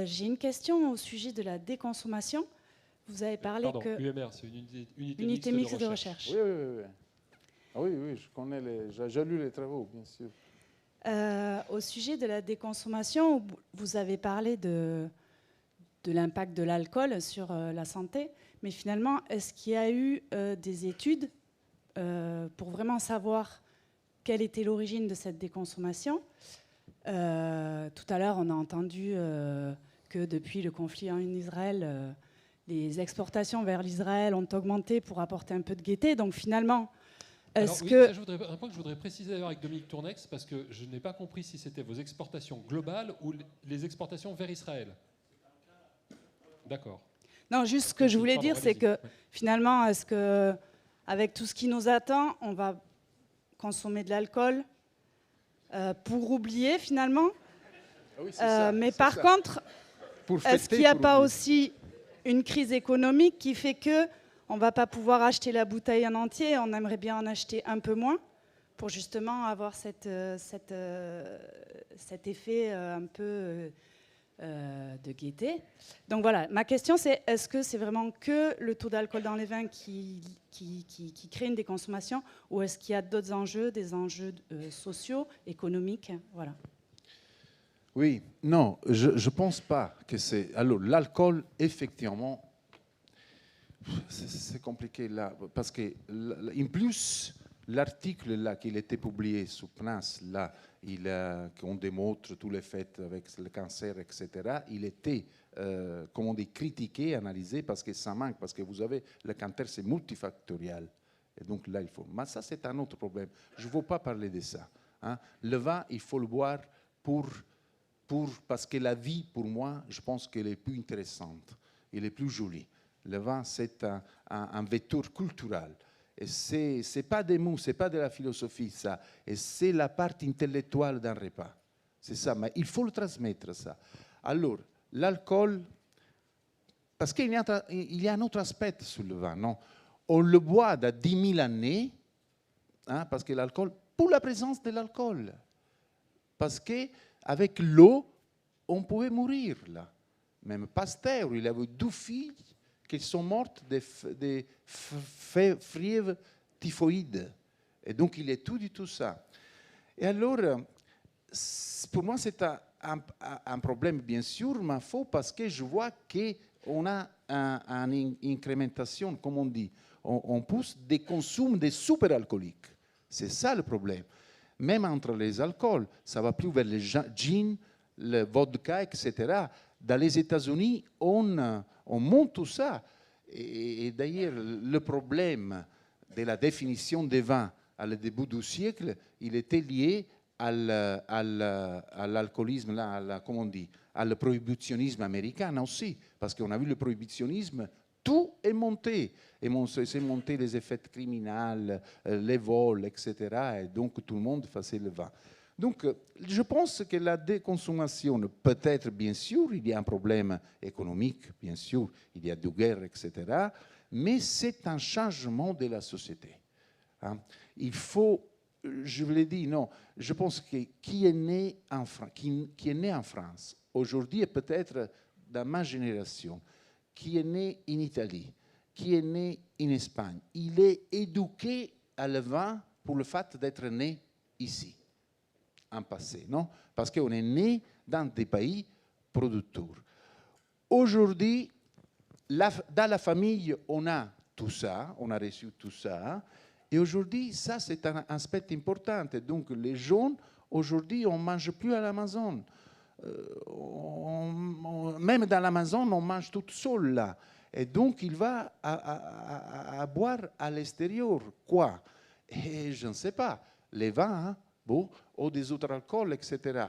J'ai une question au sujet de la déconsommation. Vous avez parlé Pardon, que UMR, c'est une unité mixte de recherche. Oui, oui, oui, oui. Ah oui, oui, je connais j'ai lu les travaux, bien sûr. Au sujet de la déconsommation, vous avez parlé de l'impact de l'alcool sur la santé, mais finalement, est-ce qu'il y a eu des études pour vraiment savoir quelle était l'origine de cette déconsommation? Tout à l'heure, on a entendu que depuis le conflit en Israël, les exportations vers l'Israël ont augmenté pour apporter un peu de gaieté. Donc finalement, est-ce que... Un point que je voudrais préciser avec Dominique Tournex, parce que je n'ai pas compris si c'était vos exportations globales ou les exportations vers Israël. D'accord. Non, juste ce que je voulais dire, c'est que finalement, est-ce que avec tout ce qui nous attend, on va consommer de l'alcool pour oublier finalement? Ah oui, ça, mais par ça. contre, est-ce qu'il n'y a pas oublier. aussi une crise économique qui fait que on ne va pas pouvoir acheter la bouteille en entier, on aimerait bien en acheter un peu moins pour justement avoir cet effet un peu de gaieté. Donc voilà, ma question c'est, est-ce que c'est vraiment que le taux d'alcool dans les vins qui crée une déconsommation, ou est-ce qu'il y a d'autres enjeux, des enjeux sociaux, économiques? Voilà. Oui, non, je ne pense pas que c'est... Alors, l'alcool, effectivement, c'est compliqué là, parce que, en plus, l'article là qu'il était publié sur PNAS, là, qu'on démontre tous les faits avec le cancer, etc., il était, comment on dit, critiqué, analysé, parce que ça manque, parce que vous avez, le cancer, c'est multifactoriel. Et donc là, il faut... Mais ça, c'est un autre problème. Je ne veux pas parler de ça. Hein. Le vin, il faut le boire parce que la vie, pour moi, je pense qu'elle est plus intéressante, elle est plus jolie. Le vin, c'est un vecteur culturel. Et ce n'est pas des mots, ce n'est pas de la philosophie, ça. Et c'est la partie intellectuelle d'un repas. C'est ça, mais il faut le transmettre, ça. Alors, l'alcool, parce qu'il y a un autre aspect sur le vin, non? On le boit de 10 000 années, hein, parce que l'alcool, pour la présence de l'alcool. Parce qu'avec l'eau, on pouvait mourir, là. Même Pasteur, il avait 2 filles qui sont mortes de fièvre typhoïde. Et donc, il étudie tout ça. Et alors, pour moi, c'est un problème, bien sûr, mais faux, parce que je vois qu'on a une incrémentation, comme on dit. On pousse des consommes de superalcooliques. C'est ça le problème. Même entre les alcools, ça va plus vers le gin, le vodka, etc. Dans les États-Unis, on monte tout ça. Et d'ailleurs, le problème de la définition des vins à le début du siècle, il était lié à l'alcoolisme, comment on dit, à le prohibitionnisme américain aussi. Parce qu'on a vu le prohibitionnisme, tout est monté. Et c'est monté les effets criminels, les vols, etc. Et donc, tout le monde faisait le vin. Donc, je pense que la déconsommation, peut-être, bien sûr, il y a un problème économique, bien sûr, il y a des guerres, etc. Mais c'est un changement de la société. Hein. Il faut, je vous l'ai dit, non, je pense que qui est né en France, aujourd'hui, et peut-être dans ma génération, qui est né en Italie, qui est né en Espagne, il est éduqué à le vin pour le fait d'être né ici, en passé, non? Parce qu'on est né dans des pays producteurs. Aujourd'hui, dans la famille, on a tout ça, on a reçu tout ça, et aujourd'hui, ça, c'est un aspect important. Donc, les jeunes, aujourd'hui, on ne mange plus à la maison. Même dans la maison, on mange tout seul là. Et donc, il va à boire à l'extérieur. Quoi? Et je ne sais pas. Les vins, hein, bon, ou des autres alcools, etc.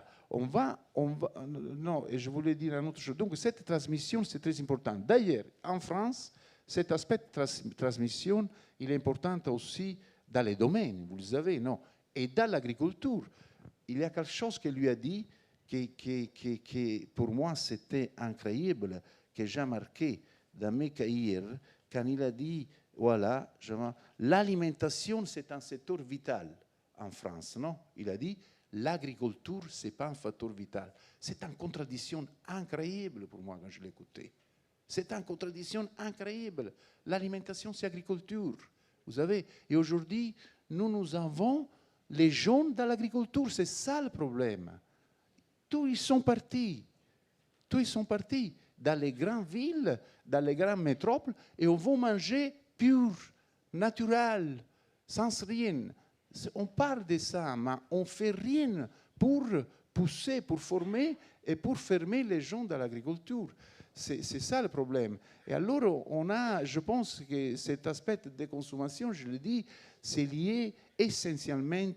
Non, et je voulais dire une autre chose. Donc, cette transmission, c'est très important. D'ailleurs, en France, cet aspect de transmission, il est important aussi dans les domaines, vous le savez, non? Et dans l'agriculture. Il y a quelque chose que lui a dit qui pour moi, c'était incroyable, que j'ai marqué dans mes cahiers, quand il a dit, voilà, l'alimentation, c'est un secteur vital en France, non? Il a dit, l'agriculture, ce n'est pas un facteur vital. C'est une contradiction incroyable pour moi quand je l'écoutais. C'est une contradiction incroyable. L'alimentation, c'est agriculture. Vous savez, et aujourd'hui, nous avons les jeunes dans l'agriculture. C'est ça le problème. Tous ils sont partis. Tous ils sont partis dans les grandes villes, dans les grandes métropoles, et on va manger pur, naturel, sans rien. On parle de ça, mais on ne fait rien pour pousser, pour former et pour fermer les gens dans l'agriculture. C'est ça le problème. Et alors, je pense que cet aspect de consommation, je le dis, c'est lié essentiellement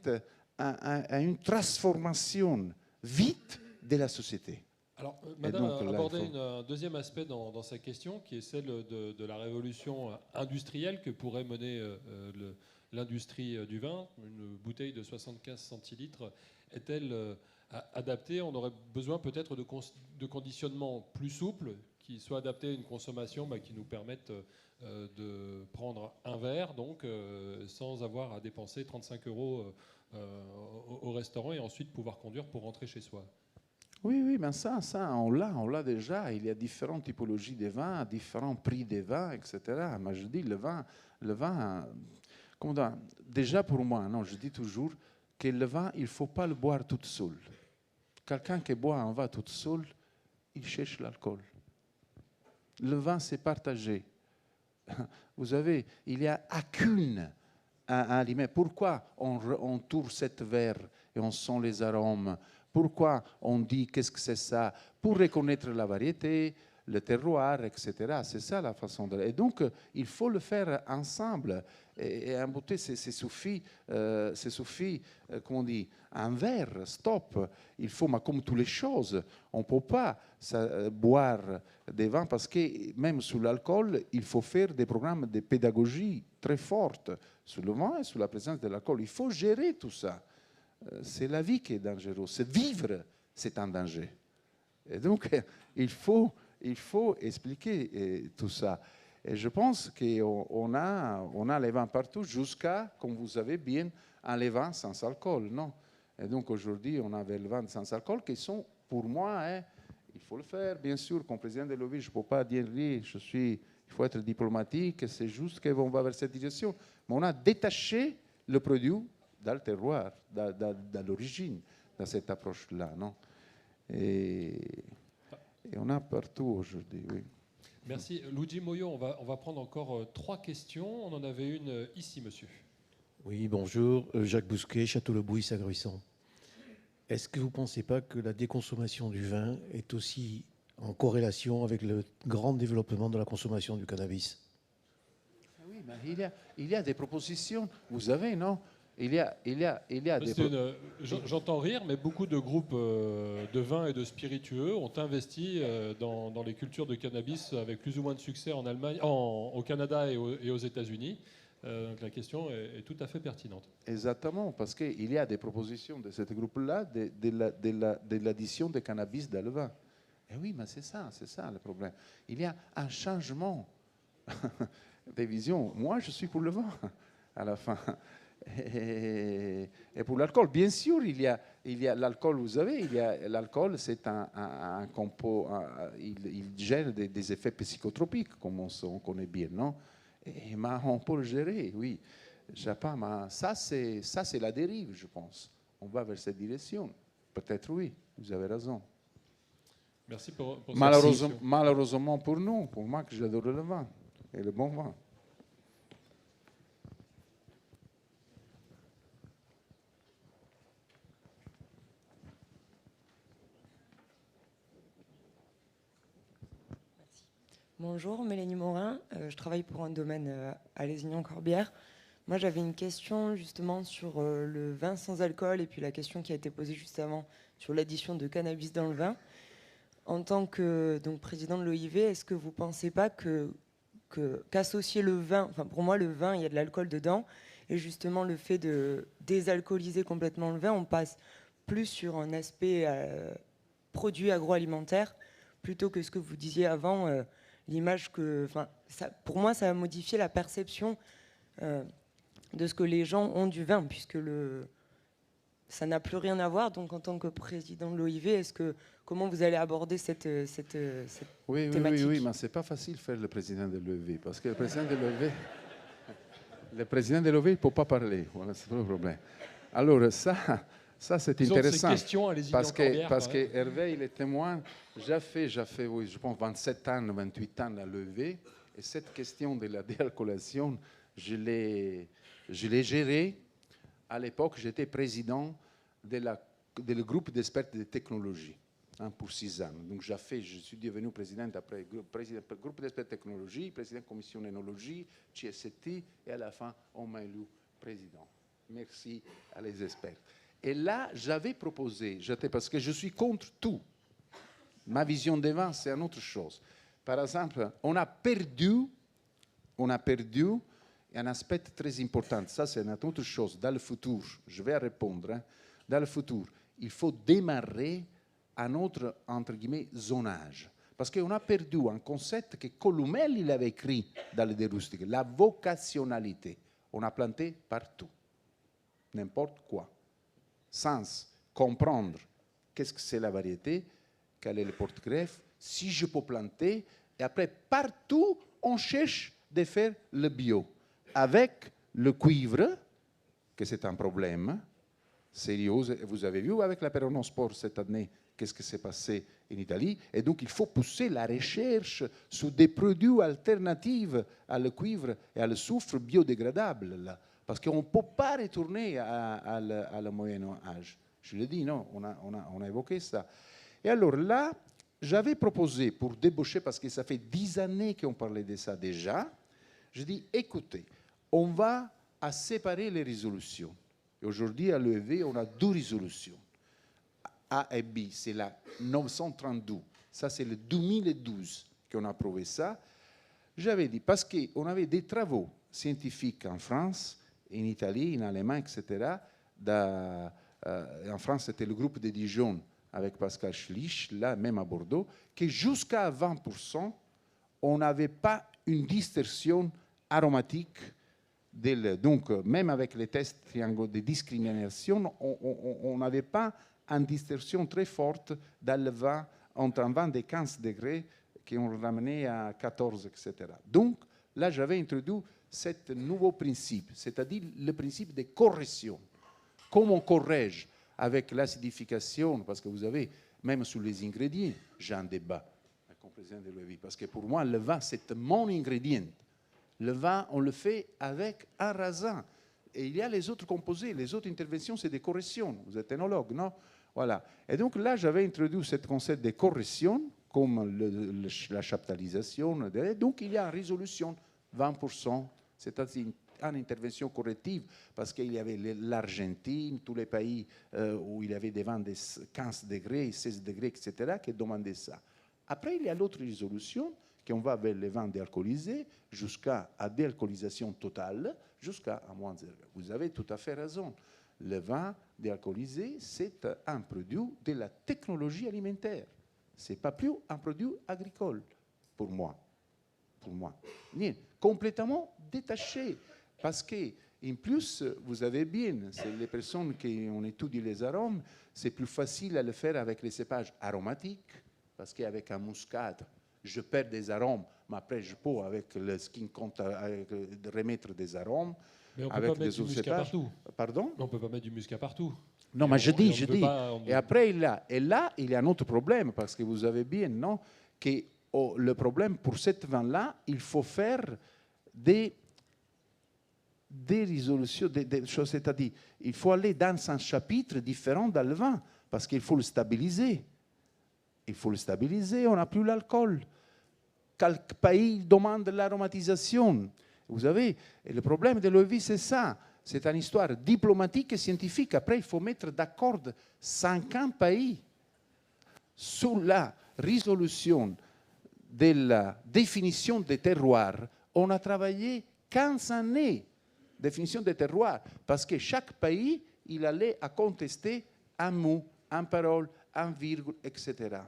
à une transformation vite de la société. Alors, Madame a abordé un deuxième aspect dans sa question, qui est celle de la révolution industrielle que pourrait mener l'industrie du vin. Une bouteille de 75 centilitres est-elle adaptée? On aurait besoin peut-être de conditionnements plus souples, qui soient adaptés à une consommation qui nous permettent de prendre un verre, donc sans avoir à dépenser 35 € au restaurant et ensuite pouvoir conduire pour rentrer chez soi. Oui, mais ça on l'a déjà. Il y a différentes typologies de vins, différents prix des vins, etc. Mais je dis, le vin déjà pour moi, non, je dis toujours que le vin, il ne faut pas le boire tout seul. Quelqu'un qui boit un vin tout seul, il cherche l'alcool. Le vin, c'est partagé. Vous savez, il n'y a aucune aliment. Pourquoi on tourne cette verre et on sent les arômes? Pourquoi on dit qu'est-ce que c'est ça? Pour reconnaître la variété, le terroir, etc. C'est ça la façon de... Et donc, il faut le faire ensemble. Et en beauté, c'est suffit, comment on dit, un verre, stop. Il faut, mais comme toutes les choses, on ne peut pas boire des vins parce que même sur l'alcool, il faut faire des programmes de pédagogie très fortes sur le vin et sur la présence de l'alcool. Il faut gérer tout ça. C'est la vie qui est dangereuse. C'est vivre, c'est un danger. Et donc, il faut expliquer tout ça. Et je pense qu'on a les vins partout jusqu'à, comme vous savez bien, les vins sans alcool, non? Et donc aujourd'hui, on a les vins sans alcool qui sont, pour moi, il faut le faire, bien sûr, comme président de l'OVI, je ne peux pas dire oui, il faut être diplomatique, c'est juste qu'on va vers cette direction. Mais on a détaché le produit dans le terroir, dans l'origine, dans cette approche-là, non? Et on a partout aujourd'hui, oui. Merci. Luigi Moyo, on va prendre encore 3 questions. On en avait une ici, monsieur. Oui, bonjour. Jacques Bousquet, Château-le-Bouilly, Sagruisson. Est-ce que vous ne pensez pas que la déconsommation du vin est aussi en corrélation avec le grand développement de la consommation du cannabis? Oui, mais il y a des propositions, vous savez, non? Il y a des... J'entends rire, mais beaucoup de groupes de vins et de spiritueux ont investi dans les cultures de cannabis avec plus ou moins de succès en Allemagne, au Canada et aux États-Unis. Donc la question est tout à fait pertinente. Exactement, parce qu'il y a des propositions de ce groupe-là de l'addition de cannabis dans le vin. Et oui, mais c'est ça le problème. Il y a un changement de vision. Moi, je suis pour le vin à la fin. Et pour l'alcool, bien sûr, il y a l'alcool, vous savez, l'alcool, c'est un compo, il gère des effets psychotropiques, comme on connaît bien, non? Mais on peut le gérer, oui. Je sais pas, mais ça, c'est la dérive, je pense. On va vers cette direction. Peut-être oui, vous avez raison. Merci pour malheureusement pour nous, pour moi que j'adore le vin et le bon vin. Bonjour, Mélanie Morin. Je travaille pour un domaine à Lézignan-Corbière. Moi, j'avais une question justement sur le vin sans alcool et puis la question qui a été posée juste avant sur l'addition de cannabis dans le vin. En tant que président de l'OIV, est-ce que vous ne pensez pas qu'associer le vin, enfin pour moi le vin, il y a de l'alcool dedans, et justement le fait de désalcooliser complètement le vin, on passe plus sur un aspect produit agroalimentaire plutôt que ce que vous disiez avant, l'image que, pour moi, ça a modifié la perception de ce que les gens ont du vin, puisque ça n'a plus rien à voir. Donc, en tant que président de l'OIV, comment vous allez aborder cette thématique? Oui, mais c'est pas facile de faire le président de l'OIV, parce que le président de l'OIV, il ne peut pas parler. Voilà, c'est le problème. Alors, ça c'est intéressant. Parce que Hervé, il est témoin. J'ai fait, oui, je pense, 27 ans, 28 ans à l'OIV. Et cette question de la déalcoolation, je l'ai gérée. À l'époque, j'étais président du groupe d'experts de technologie pour 6 ans. Donc, je suis devenu président après groupe d'experts de technologie, président de la commission énologie, CST, et à la fin, on m'a élu président. Merci à les experts. Et là, j'avais proposé, parce que je suis contre tout. Ma vision des vins, c'est une autre chose. Par exemple, on a perdu un aspect très important. Ça, c'est une autre chose. Dans le futur, je vais répondre. Dans le futur, il faut démarrer un autre, entre guillemets, zonage. Parce qu'on a perdu un concept que Columel il avait écrit dans le De Rustic, la vocationnalité. On a planté partout, n'importe quoi, sans comprendre qu'est-ce que c'est la variété, quel est le porte-greffe, si je peux planter, et après, partout, on cherche de faire le bio. Avec le cuivre, que c'est un problème sérieux, vous avez vu avec la Peronosport cette année, qu'est-ce qui s'est passé en Italie, et donc il faut pousser la recherche sur des produits alternatifs à le cuivre et à le soufre biodégradables, là, parce qu'on ne peut pas retourner à le Moyen Âge. Je le dis, non, on a évoqué ça. Et alors là, j'avais proposé pour débaucher, parce que ça fait 10 années qu'on parlait de ça déjà, je dis, écoutez, on va séparer les résolutions. Et aujourd'hui, à l'EV, on a 2 résolutions. A et B, c'est la 932. Ça, c'est le 2012 qu'on a approuvé ça. J'avais dit, parce qu'on avait des travaux scientifiques en France, en Italie, en Allemagne, etc. En France, c'était le groupe de Dijon avec Pascal Schlich, là, même à Bordeaux, que jusqu'à 20%, on n'avait pas une distorsion aromatique. Donc, même avec les tests triangles de discrimination, on n'avait pas une distorsion très forte dans le vin, entre un vin de 15 degrés qui ont ramené à 14, etc. Donc, là, j'avais introduit ce nouveau principe, c'est-à-dire le principe de correction. Comment on corrige avec l'acidification, parce que vous avez, même sur les ingrédients, j'ai un débat avec le président de l'OIV, parce que pour moi, le vin, c'est mon ingrédient. Le vin, on le fait avec un raisin. Et il y a les autres composés, les autres interventions, c'est des corrections. Vous êtes énologue, non? Voilà. Et donc là, j'avais introduit ce concept de correction, comme la chaptalisation. Donc il y a une résolution 20%, c'est-à-dire une intervention corrective, parce qu'il y avait l'Argentine, tous les pays où il y avait des vins de 15 degrés, 16 degrés, etc., qui demandaient ça. Après, il y a l'autre résolution, qu'on va vers les vins déalcoolisés jusqu'à déalcoolisation totale, jusqu'à moins zéro. Vous avez tout à fait raison. Le vin déalcoolisé, c'est un produit de la technologie alimentaire. Ce n'est pas plus un produit agricole, pour moi. Bien, complètement détaché. Parce que, en plus, vous avez bien, c'est les personnes qui ont étudié les arômes, c'est plus facile à le faire avec les cépages aromatiques, parce qu'avec un muscade, je perds des arômes, mais après je peux, avec ce qui compte, remettre des arômes. Mais on ne peut pas mettre du muscat partout. Pardon? On ne peut pas mettre du muscat partout. Non, mais je dis. Et après, il y a un autre problème, parce que vous avez bien, non, que le problème pour cette vin-là, il faut faire des résolutions, des choses, c'est-à-dire, il faut aller dans un chapitre différent dans le vin, parce qu'il faut le stabiliser. On n'a plus l'alcool. Quel pays demande l'aromatisation? Vous savez, le problème de l'OIV, c'est ça. C'est une histoire diplomatique et scientifique. Après, il faut mettre d'accord 50 pays sur la résolution de la définition des terroirs. On a travaillé 15 années, définition des terroirs, parce que chaque pays, il allait à contester un mot, une parole, un virgule, etc.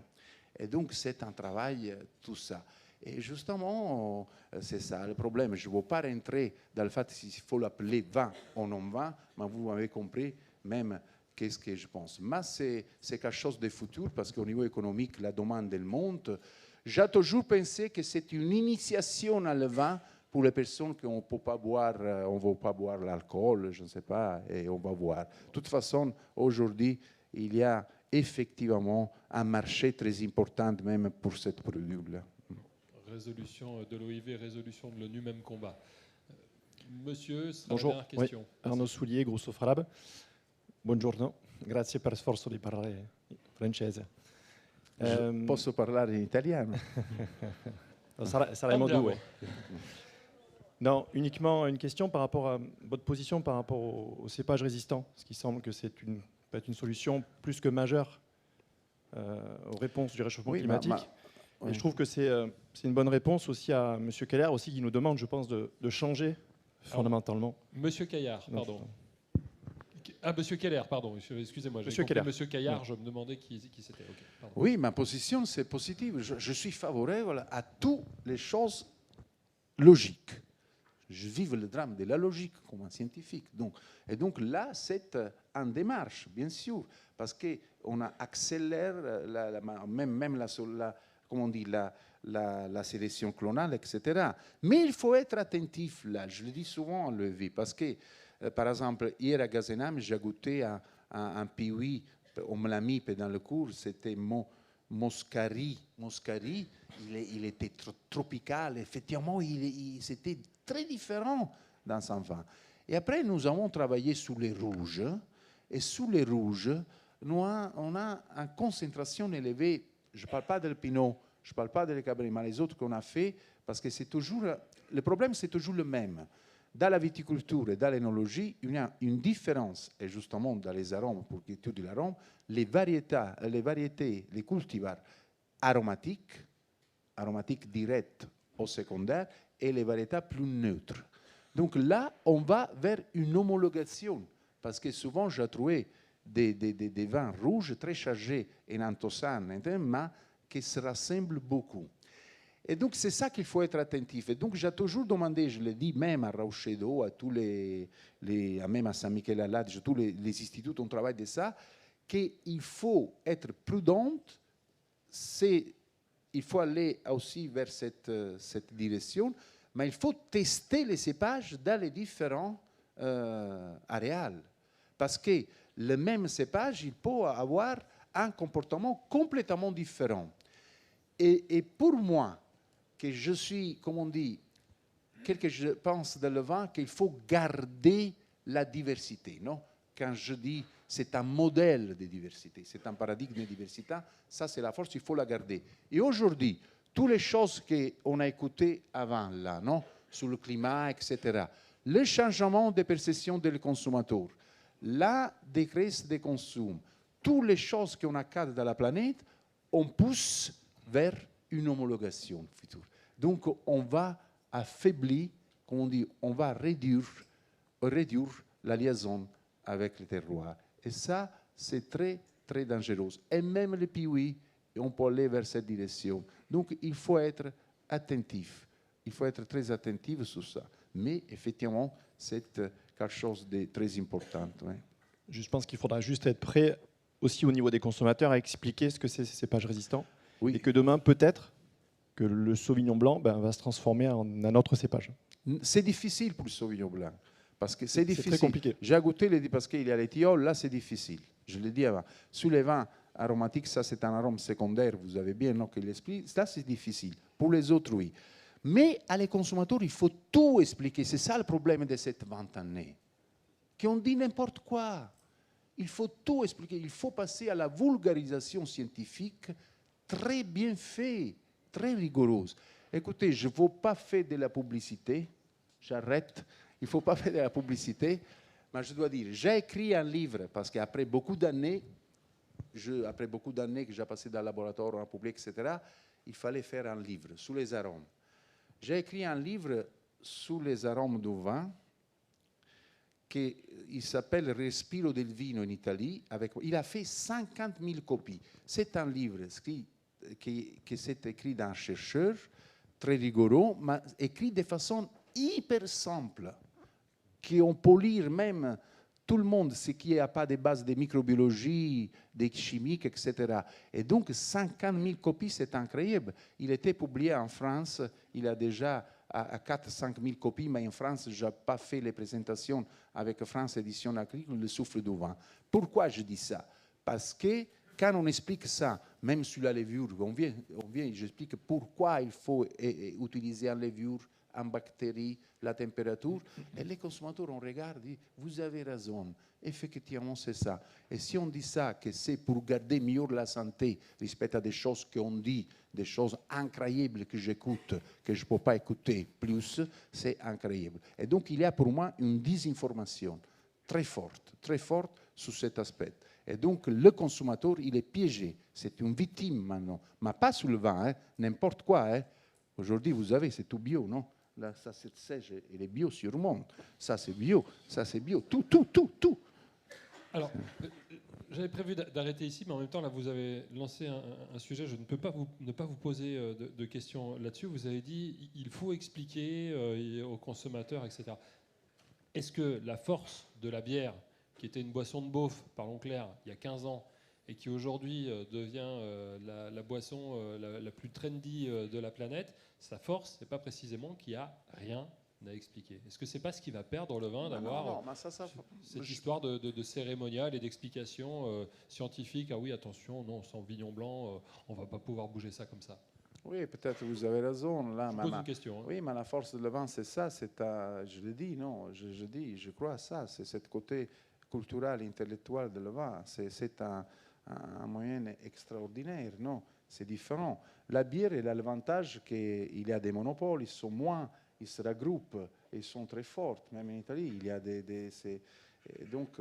Et donc, c'est un travail, tout ça. Et justement, c'est ça le problème. Je ne veux pas rentrer dans le fait s'il faut l'appeler vin ou non vin, mais vous m'avez compris, même qu'est-ce que je pense. Mais c'est quelque chose de futur parce qu'au niveau économique, la demande elle monte. J'ai toujours pensé que c'est une initiation à le vin pour les personnes qui ne peuvent pas boire, on ne veut pas boire l'alcool, je ne sais pas, et on va voir. De toute façon, aujourd'hui, il y a effectivement un marché très important même pour ce produit-là. Résolution de l'OIV, résolution de l'ONU, même combat. Monsieur, ce sera Bonjour, la dernière question. Oui. Arnaud Soulier, Grosso Frab. Buongiorno, grazie per sforzo di parlare francese. Posso parlare in italiano? Saremo due. Non, uniquement une question par rapport à votre position par rapport aux cépages résistants, ce qui semble que c'est peut être une solution plus que majeure aux réponses du réchauffement climatique. Et je trouve que c'est une bonne réponse aussi à M. Keller, aussi, qui nous demande, je pense, de changer fondamentalement. Monsieur Caillard, pardon. Monsieur Keller, pardon, excusez-moi. Monsieur Keller. Monsieur Caillard, je me demandais qui c'était. Okay, oui, ma position, c'est positive. Je suis favorable à toutes les choses logiques. Je vis le drame de la logique comme un scientifique. Et donc là, c'est en démarche, bien sûr, parce qu'on accélère même comment on dit, la sélection clonale, etc. Mais il faut être attentif là. Je le dis souvent en levé, parce que, par exemple, hier à Gazenam, j'ai goûté un piwi, on me l'a mis dans le cours, c'était Moscari. Moscari, il était tropical, effectivement, c'était très différent dans son vin. Et après, nous avons travaillé sur les rouges, et sous les rouges, on a une concentration élevée. Je ne parle pas du Pinot, je ne parle pas des Cabernet, mais les autres qu'on a fait, parce que c'est toujours, le problème, c'est toujours le même. Dans la viticulture et dans l'énologie, il y a une différence, et justement dans les arômes, pour l'étude de l'arôme, les variétés, les cultivars aromatiques directs au secondaire, et les variétés plus neutres. Donc là, on va vers une homologation, parce que souvent, j'ai trouvé des vins rouges très chargés en anthocyanes, mais qui se rassemblent beaucoup. Et donc, c'est ça qu'il faut être attentif. Et donc, j'ai toujours demandé, je l'ai dit même à Rauchedo, à tous même à Saint-Michel-Alade, tous les instituts où on travaille de ça, qu'il faut être prudent, il faut aller aussi vers cette direction, mais il faut tester les cépages dans les différents aréales. Parce que le même cépage, il peut avoir un comportement complètement différent. Et pour moi, que je suis, comme on dit, quel que je pense dans le vin, qu'il faut garder la diversité. Non? Quand je dis c'est un modèle de diversité, c'est un paradigme de diversité, ça c'est la force, il faut la garder. Et aujourd'hui, toutes les choses qu'on a écoutées avant, là, non? Sur le climat, etc., le changement de perception des consommateurs, la décrèce des consommateurs, toutes les choses qu'on accade dans la planète, on pousse vers une homologation future. Donc, on va affaiblir, comme on dit, on va réduire la liaison avec le terroir. Et ça, c'est très, très dangereux. Et même les piouis, on peut aller vers cette direction. Donc, il faut être attentif. Il faut être très attentif sur ça. Mais, effectivement, c'est quelque chose de très important. Ouais. Je pense qu'il faudra juste être prêt aussi au niveau des consommateurs à expliquer ce que c'est ces cépages résistants. Oui. Et que demain, peut-être, que le Sauvignon blanc va se transformer en un autre cépage. C'est difficile pour le Sauvignon blanc. Parce que c'est difficile. Très compliqué. J'ai goûté parce qu'il y a les tilleuls, là c'est difficile. Je l'ai dit avant. Sous les vins aromatiques, ça c'est un arôme secondaire, vous avez bien que l'esprit, ça c'est difficile. Pour les autres, oui. Mais à les consommateurs, il faut tout expliquer. C'est ça le problème de cette 20 années. Qu'on dit n'importe quoi. Il faut tout expliquer. Il faut passer à la vulgarisation scientifique très bien faite, très rigoureuse. Écoutez, je ne veux pas faire de la publicité. J'arrête. Il ne faut pas faire de la publicité. Mais je dois dire, j'ai écrit un livre parce qu'après beaucoup d'années, que j'ai passé dans le laboratoire, en public, etc., il fallait faire un livre sur les arômes. J'ai écrit un livre sur les arômes du vin qui s'appelle Respiro del vino in Italie. Il a fait 50 000 copies. C'est un livre qui s'est écrit d'un chercheur très rigoureux, mais écrit de façon hyper simple, qu'on peut lire même tout le monde sait qu'il n'y a pas de base de microbiologie, de chimique, etc. Et donc 50 000 copies, c'est incroyable. Il était publié en France, il a déjà à 4-5 000 copies, mais en France, je n'ai pas fait les présentations avec France Édition Agricole, le souffle du vent. Pourquoi je dis ça? Parce que quand on explique ça, même sur la levure, on vient j'explique pourquoi il faut utiliser en levure, en bactéries, la température, et les consommateurs, on regarde, disent, vous avez raison, effectivement c'est ça. Et si on dit ça, que c'est pour garder mieux la santé, respect à des choses qu'on dit, des choses incroyables que j'écoute, que je ne peux pas écouter plus, c'est incroyable. Et donc il y a pour moi une désinformation très forte sur cet aspect. Et donc le consommateur, il est piégé, c'est une victime maintenant, mais pas sur le vin, hein, n'importe quoi. Hein. Aujourd'hui, vous savez, c'est tout bio, non? Là, ça c'est sèche, il est bio sûrement. Ça c'est bio, tout. Alors, j'avais prévu d'arrêter ici, mais en même temps, là, vous avez lancé un sujet. Je ne peux pas ne pas vous poser de questions là-dessus. Vous avez dit il faut expliquer aux consommateurs, etc. Est-ce que la force de la bière, qui était une boisson de beauf, parlons clair, il y a 15 ans, et qui aujourd'hui devient la boisson la plus trendy de la planète, sa force, c'est pas précisément qu'il n'y a rien à expliquer. Est-ce que c'est pas ce qui va perdre le vin d'avoir cette histoire de cérémonial et d'explication scientifique? Ah oui, attention, non, sans vignon blanc, on va pas pouvoir bouger ça comme ça. Oui, peut-être vous avez raison. Là, je pose une question. Hein. Oui, mais la force de le vin, c'est ça. Je le dis, non, je crois à ça. C'est ce côté culturel, intellectuel de le vin. C'est un moyen extraordinaire, non? C'est différent. La bière, elle a l'avantage qu'il y a des monopoles, ils sont moins, ils se regroupent, ils sont très forts. Même en Italie, il y a donc,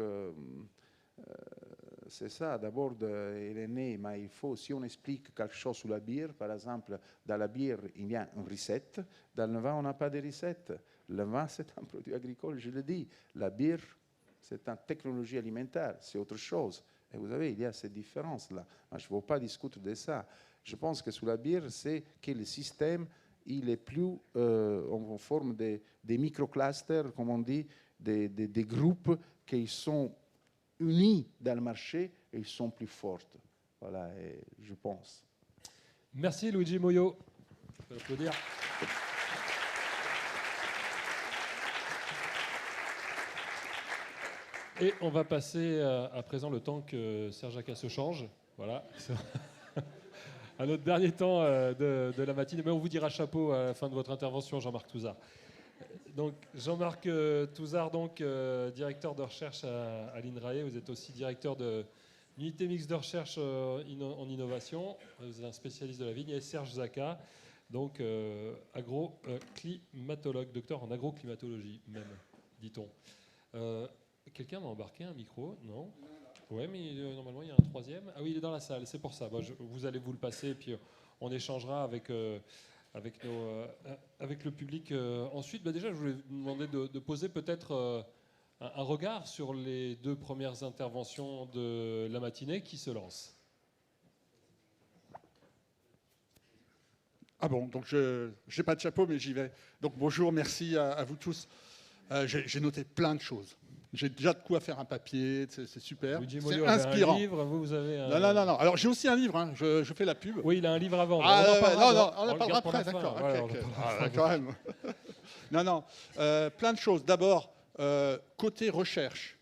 c'est ça. D'abord, il est né, mais il faut, si on explique quelque chose sur la bière, par exemple, dans la bière, il y a une recette. Dans le vin, on n'a pas de recette. Le vin, c'est un produit agricole, je le dis. La bière, c'est une technologie alimentaire, c'est autre chose. Et vous savez, il y a ces différences-là. Je ne veux pas discuter de ça. Je pense que sur la bière, c'est que le système, il est plus en forme de microclusters, comme on dit, des groupes qui sont unis dans le marché et ils sont plus forts. Voilà, je pense. Merci Luigi Moio. On peut applaudir. Et on va passer à présent le temps que Serge Jacquat se change. Voilà. À notre dernier temps de la matinée. Mais on vous dira chapeau à la fin de votre intervention, Jean-Marc Touzard. Donc, Jean-Marc Touzard, directeur de recherche à l'INRAE. Vous êtes aussi directeur de l'unité mixte de recherche en innovation. Vous êtes un spécialiste de la vigne. Et Serge Jacquat, donc agroclimatologue, docteur en agroclimatologie même, dit-on. Quelqu'un m'a embarqué un micro? Non? Oui, mais normalement, il y a un troisième. Ah oui, il est dans la salle, c'est pour ça. Bon, vous allez vous le passer, et puis on échangera avec le public. Ensuite, déjà, je voulais vous demander de poser peut-être un regard sur les deux premières interventions de la matinée qui se lancent. Ah bon, donc je n'ai pas de chapeau, mais j'y vais. Donc bonjour, merci à vous tous. J'ai noté plein de choses. J'ai déjà de quoi faire un papier, c'est super. C'est inspirant. Un livre, vous avez un... Non. Alors j'ai aussi un livre, hein. Je fais la pub. Oui, il a un livre à vendre. On en parlera après, d'accord. Quand même. Non. Plein de choses. D'abord, côté recherche,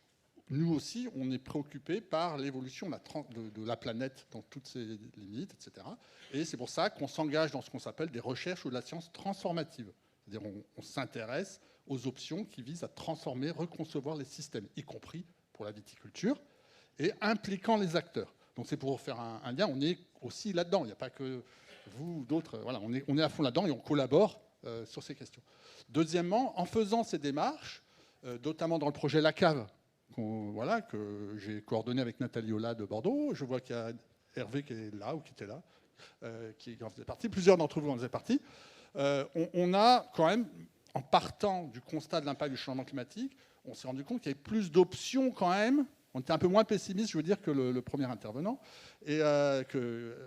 nous aussi, on est préoccupés par l'évolution de la planète dans toutes ses limites, etc. Et c'est pour ça qu'on s'engage dans ce qu'on s'appelle des recherches ou de la science transformative. C'est-à-dire on s'intéresse aux options qui visent à transformer, reconcevoir les systèmes, y compris pour la viticulture, et impliquant les acteurs. Donc c'est pour faire un lien, on est aussi là-dedans. Il n'y a pas que vous ou d'autres. Voilà, on est à fond là-dedans et on collabore sur ces questions. Deuxièmement, en faisant ces démarches, notamment dans le projet La Cave, que j'ai coordonné avec Nathalie Ola de Bordeaux, je vois qu'il y a Hervé qui est là ou qui était là, qui en faisait partie, plusieurs d'entre vous en faisaient partie. On a quand même, en partant du constat de l'impact du changement climatique, on s'est rendu compte qu'il y avait plus d'options quand même. On était un peu moins pessimiste, je veux dire, que le premier intervenant, et que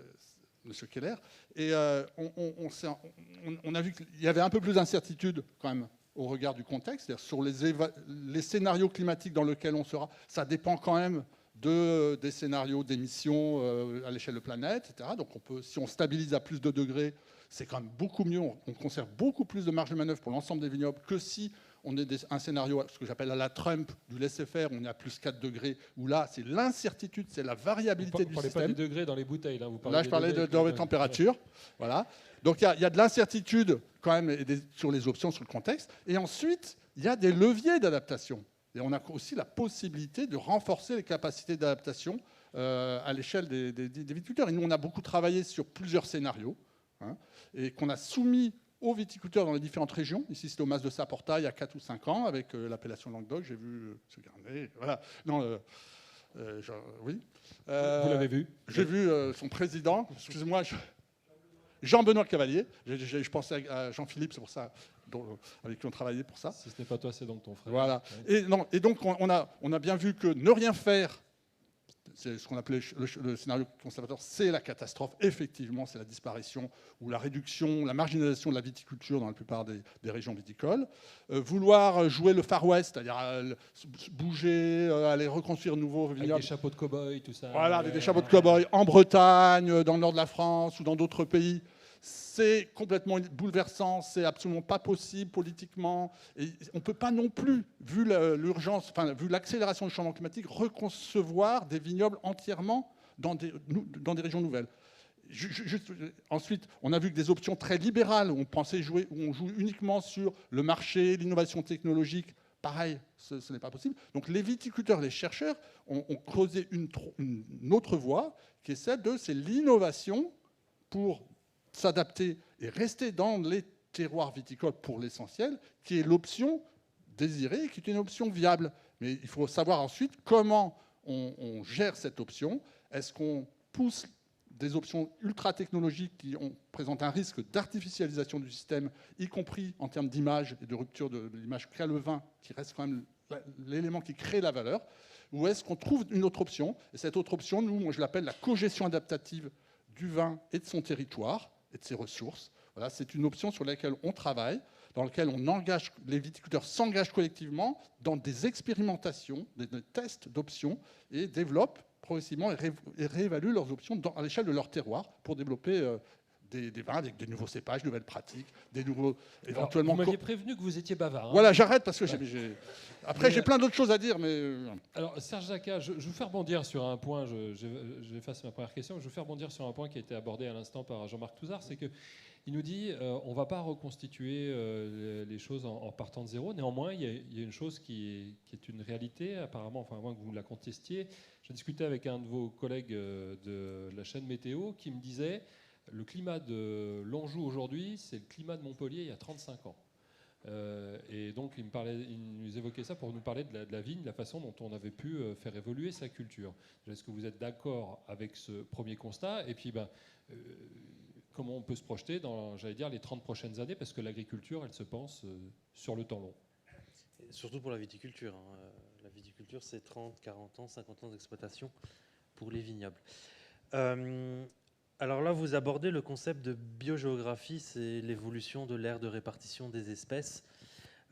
M. Keller. Et on a vu qu'il y avait un peu plus d'incertitude quand même au regard du contexte, c'est-à-dire sur les scénarios climatiques dans lesquels on sera. Ça dépend quand même des scénarios d'émissions à l'échelle de planète, etc. Donc si on stabilise à plus de degrés, c'est quand même beaucoup mieux. On conserve beaucoup plus de marge de manœuvre pour l'ensemble des vignobles que si on est un scénario, ce que j'appelle à la Trump, du laisser-faire, on est à plus 4 degrés, où là, c'est l'incertitude, c'est la variabilité du système. Vous ne parlez pas des degrés dans les bouteilles, là. Là, je parlais de température. Voilà. Donc, il y a de l'incertitude, quand même, sur les options, sur le contexte. Et ensuite, il y a des leviers d'adaptation. Et on a aussi la possibilité de renforcer les capacités d'adaptation à l'échelle des viticulteurs. Et nous, on a beaucoup travaillé sur plusieurs scénarios, hein, et qu'on a soumis aux viticulteurs dans les différentes régions. Ici, c'était au Mas de Saporta, il y a 4 ou 5 ans, avec l'appellation Languedoc. J'ai vu M. Garnet. Voilà. Non, oui. Vous l'avez vu? J'ai vu son président. Excusez-moi. Jean-Benoît Cavalier. Je pensais à Jean-Philippe, c'est pour ça, avec qui on travaillait pour ça. Si ce n'est pas toi, c'est donc ton frère. Voilà. Ouais. Et donc, on a bien vu que ne rien faire, c'est ce qu'on appelait le scénario conservateur, c'est la catastrophe. Effectivement, c'est la disparition ou la réduction, la marginalisation de la viticulture dans la plupart des régions viticoles. Vouloir jouer le Far West, c'est-à-dire bouger, aller reconstruire de nouveaux vignobles. Avec des chapeaux de cow-boy, tout ça. Voilà, des chapeaux de cow-boy en Bretagne, dans le nord de la France ou dans d'autres pays. C'est complètement bouleversant, c'est absolument pas possible politiquement. Et on ne peut pas non plus, vu l'urgence, enfin, vu l'accélération du changement climatique, reconcevoir des vignobles entièrement dans des régions nouvelles. Ensuite, on a vu que des options très libérales, où on joue uniquement sur le marché, l'innovation technologique, pareil, ce n'est pas possible. Donc les viticulteurs, les chercheurs ont creusé une autre voie, qui est celle de l'innovation pour s'adapter et rester dans les terroirs viticoles pour l'essentiel, qui est l'option désirée, qui est une option viable. Mais il faut savoir ensuite comment on gère cette option. Est-ce qu'on pousse des options ultra-technologiques qui présentent un risque d'artificialisation du système, y compris en termes d'image et de rupture de l'image qu'a le vin, qui reste quand même l'élément qui crée la valeur, ou est-ce qu'on trouve une autre option? Et cette autre option, moi je l'appelle la cogestion adaptative du vin et de son territoire, et de ses ressources. Voilà, c'est une option sur laquelle on travaille, dans laquelle les viticulteurs s'engagent collectivement dans des expérimentations, des tests d'options, et développent progressivement et réévaluent leurs options à l'échelle de leur terroir pour développer des vins avec des nouveaux cépages, de nouvelles pratiques, des nouveaux éventuellement. Vous m'aviez prévenu que vous étiez bavard. Hein. Voilà, j'arrête parce que j'ai plein d'autres choses à dire, mais. Alors Serge Jacquat, je vous fais rebondir sur un point. J'efface ma première question. Je vous fais rebondir sur un point qui a été abordé à l'instant par Jean-Marc Touzard, c'est que il nous dit on ne va pas reconstituer les choses en partant de zéro. Néanmoins, il y a une chose qui est une réalité, apparemment, enfin, à moins que vous la contestiez. J'ai discuté avec un de vos collègues de la chaîne Météo qui me disait le climat de l'Anjou aujourd'hui, c'est le climat de Montpellier il y a 35 ans. Et donc, il nous évoquait ça pour nous parler de la vigne, de la façon dont on avait pu faire évoluer sa culture. Est-ce que vous êtes d'accord avec ce premier constat? Et puis, comment on peut se projeter dans, j'allais dire, les 30 prochaines années? Parce que l'agriculture, elle se pense sur le temps long. Et surtout pour la viticulture. Hein. La viticulture, c'est 30, 40 ans, 50 ans d'exploitation pour les vignobles. Alors là, vous abordez le concept de biogéographie, c'est l'évolution de l'aire de répartition des espèces.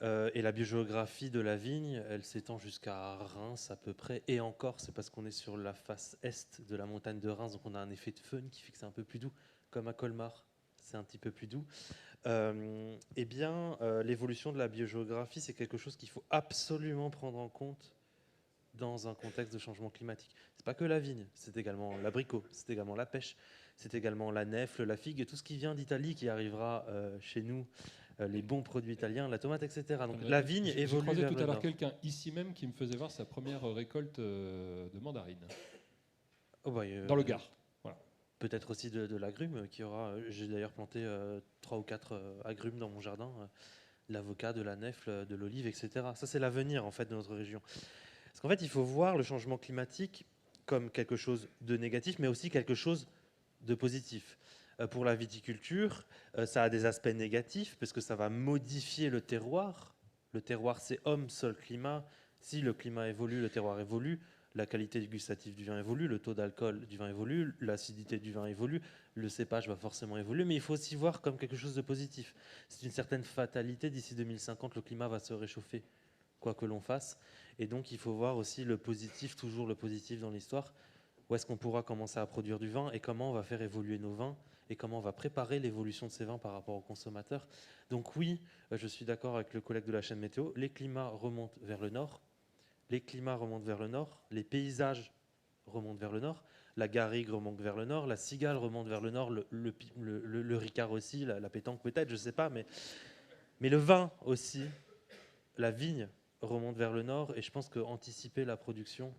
Et la biogéographie de la vigne, elle s'étend jusqu'à Reims à peu près. Et encore, c'est parce qu'on est sur la face est de la montagne de Reims, donc on a un effet de faune qui fait que c'est un peu plus doux, comme à Colmar, c'est un petit peu plus doux. L'évolution de la biogéographie, c'est quelque chose qu'il faut absolument prendre en compte dans un contexte de changement climatique. C'est pas que la vigne, c'est également l'abricot, c'est également la pêche, c'est également la nèfle, la figue, et tout ce qui vient d'Italie qui arrivera chez nous, les bons produits italiens, la tomate, etc. Donc la vigne évolue vers le nord. J'ai croisé tout à l'heure quelqu'un ici même qui me faisait voir sa première récolte de mandarines. Dans le Gard. Voilà. Peut-être aussi de l'agrume qui aura. J'ai d'ailleurs planté 3 ou 4 agrumes dans mon jardin, de l'avocat, de la nèfle, de l'olive, etc. Ça, c'est l'avenir en fait de notre région. Parce qu'en fait, il faut voir le changement climatique comme quelque chose de négatif, mais aussi quelque chose de positif. Pour la viticulture, ça a des aspects négatifs, parce que ça va modifier le terroir. Le terroir, c'est homme, sol, climat. Si le climat évolue, le terroir évolue. la qualité gustative du vin évolue, le taux d'alcool du vin évolue, l'acidité du vin évolue, le cépage va forcément évoluer, mais il faut aussi voir comme quelque chose de positif. C'est une certaine fatalité, d'ici 2050, le climat va se réchauffer, quoi que l'on fasse, et donc il faut voir aussi le positif, toujours le positif dans l'histoire. Où est-ce qu'on pourra commencer à produire du vin et comment on va faire évoluer nos vins et comment on va préparer l'évolution de ces vins par rapport aux consommateurs. Donc oui, je suis d'accord avec le collègue de la chaîne météo, les climats remontent vers le nord, les climats remontent vers le nord, les paysages remontent vers le nord, la garrigue remonte vers le nord, la cigale remonte vers le nord, le ricard aussi, la pétanque peut-être, je ne sais pas, mais le vin aussi, la vigne remonte vers le nord, et je pense qu'anticiper la production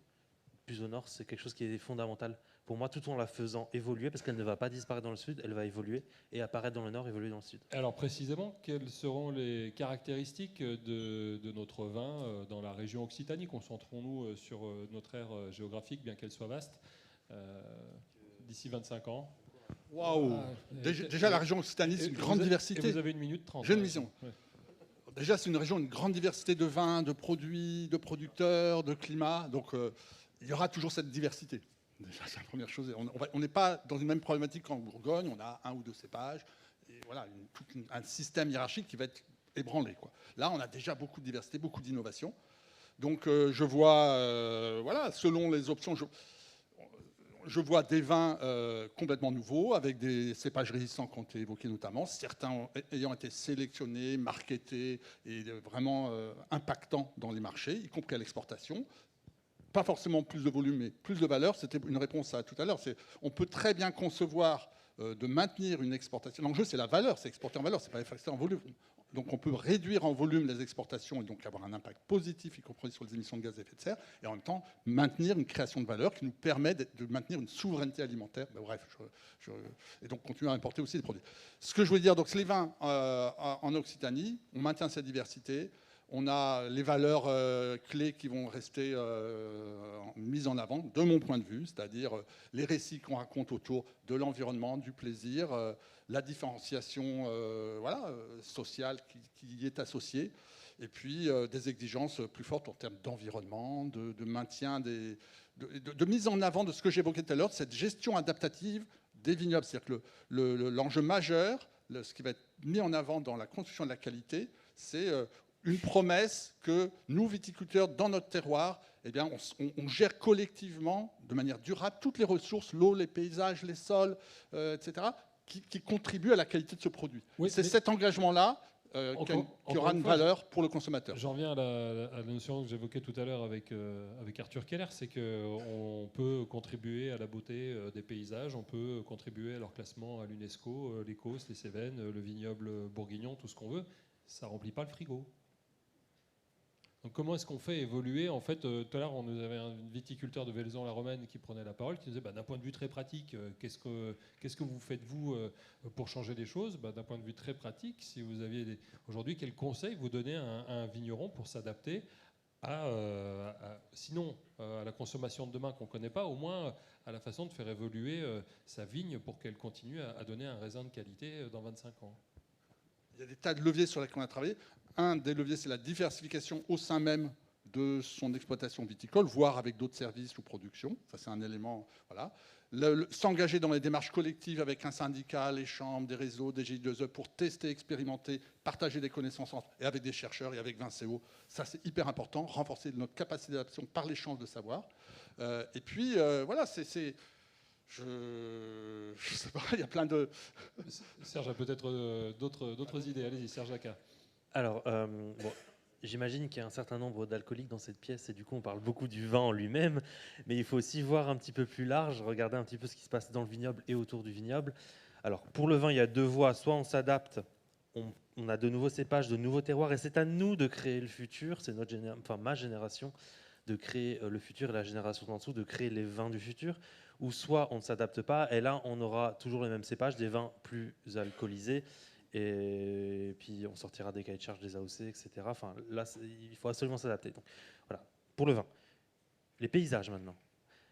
plus au nord, c'est quelque chose qui est fondamental pour moi, tout en la faisant évoluer, parce qu'elle ne va pas disparaître dans le sud, elle va évoluer et apparaître dans le nord, évoluer dans le sud. Alors précisément, quelles seront les caractéristiques de notre vin dans la région Occitanie? Concentrons-nous sur notre aire géographique, bien qu'elle soit vaste, d'ici 25 ans. Waouh! Déjà, la région Occitanie, c'est une grande diversité. Et vous avez 1 minute 30. J'ai une mission. Ouais. Déjà, c'est une région, une grande diversité de vins, de produits, de producteurs, de climats. Donc, il y aura toujours cette diversité. Déjà, c'est la première chose. On n'est pas dans une même problématique qu'en Bourgogne. On a 1 ou 2 cépages. Et voilà, un système hiérarchique qui va être ébranlé, quoi. Là, on a déjà beaucoup de diversité, beaucoup d'innovation. Donc, je vois, voilà, selon les options, je vois des vins complètement nouveaux, avec des cépages résistants qui ont été évoqués notamment, certains ayant été sélectionnés, marketés et vraiment impactants dans les marchés, y compris à l'exportation. Pas forcément plus de volume, mais plus de valeur. C'était une réponse à tout à l'heure. On peut très bien concevoir de maintenir une exportation. L'enjeu, c'est la valeur, c'est exporter en valeur, c'est pas exporter en volume. Donc on peut réduire en volume les exportations et donc avoir un impact positif, y compris sur les émissions de gaz à effet de serre, et en même temps maintenir une création de valeur qui nous permet de maintenir une souveraineté alimentaire. Ben, bref, et donc continuer à importer aussi des produits. Ce que je voulais dire, donc les vins en Occitanie, on maintient cette diversité. On a les valeurs clés qui vont rester mises en avant, de mon point de vue, c'est-à-dire les récits qu'on raconte autour de l'environnement, du plaisir, la différenciation sociale qui y est associée, et puis des exigences plus fortes en termes d'environnement, de maintien, de mise en avant de ce que j'évoquais tout à l'heure, cette gestion adaptative des vignobles. C'est-à-dire que l'enjeu majeur, ce qui va être mis en avant dans la construction de la qualité, c'est une promesse que nous, viticulteurs, dans notre terroir, eh bien, on gère collectivement, de manière durable, toutes les ressources, l'eau, les paysages, les sols, etc., qui contribuent à la qualité de ce produit. Oui, c'est cet engagement-là qui aura une valeur pour le consommateur. J'en viens à la notion que j'évoquais tout à l'heure avec Arthur Keller, c'est qu'on peut contribuer à la beauté des paysages, on peut contribuer à leur classement à l'UNESCO, les Causses, les Cévennes, le vignoble bourguignon, tout ce qu'on veut. Ça ne remplit pas le frigo. Donc comment est-ce qu'on fait évoluer? En fait, tout à l'heure, on nous avait un viticulteur de Vailzon-la-Romaine qui prenait la parole, qui disait d'un point de vue très pratique, qu'est-ce que vous faites, vous, pour changer les choses? D'un point de vue très pratique, si vous aviez aujourd'hui, quel conseil vous donnez à un vigneron pour s'adapter sinon à la consommation de demain qu'on ne connaît pas, au moins à la façon de faire évoluer sa vigne pour qu'elle continue à donner un raisin de qualité dans 25 ans? Il y a des tas de leviers sur lesquels on a travaillé. Un des leviers, c'est la diversification au sein même de son exploitation viticole, voire avec d'autres services ou productions. Ça, c'est un élément. Voilà. S'engager dans les démarches collectives avec un syndicat, les chambres, des réseaux, des GI2E pour tester, expérimenter, partager des connaissances et avec des chercheurs et avec Vinceo. Ça, c'est hyper important. Renforcer notre capacité d'adaptation par l'échange de savoir. Et puis, voilà, je sais pas, il y a plein de... Serge a peut-être d'autres idées. Allez-y, Serge Jacquat. Alors, j'imagine qu'il y a un certain nombre d'alcooliques dans cette pièce et du coup on parle beaucoup du vin en lui-même, mais il faut aussi voir un petit peu plus large, regarder un petit peu ce qui se passe dans le vignoble et autour du vignoble. Alors pour le vin, il y a 2 voies, soit on s'adapte, on a de nouveaux cépages, de nouveaux terroirs et c'est à nous de créer le futur, c'est ma génération de créer le futur et la génération d'en dessous de créer les vins du futur, ou soit on ne s'adapte pas et là on aura toujours les mêmes cépages, des vins plus alcoolisés. Et puis on sortira des cahiers de charges des AOC, etc. Enfin, là, il faut absolument s'adapter. Donc, voilà, pour le vin. Les paysages maintenant.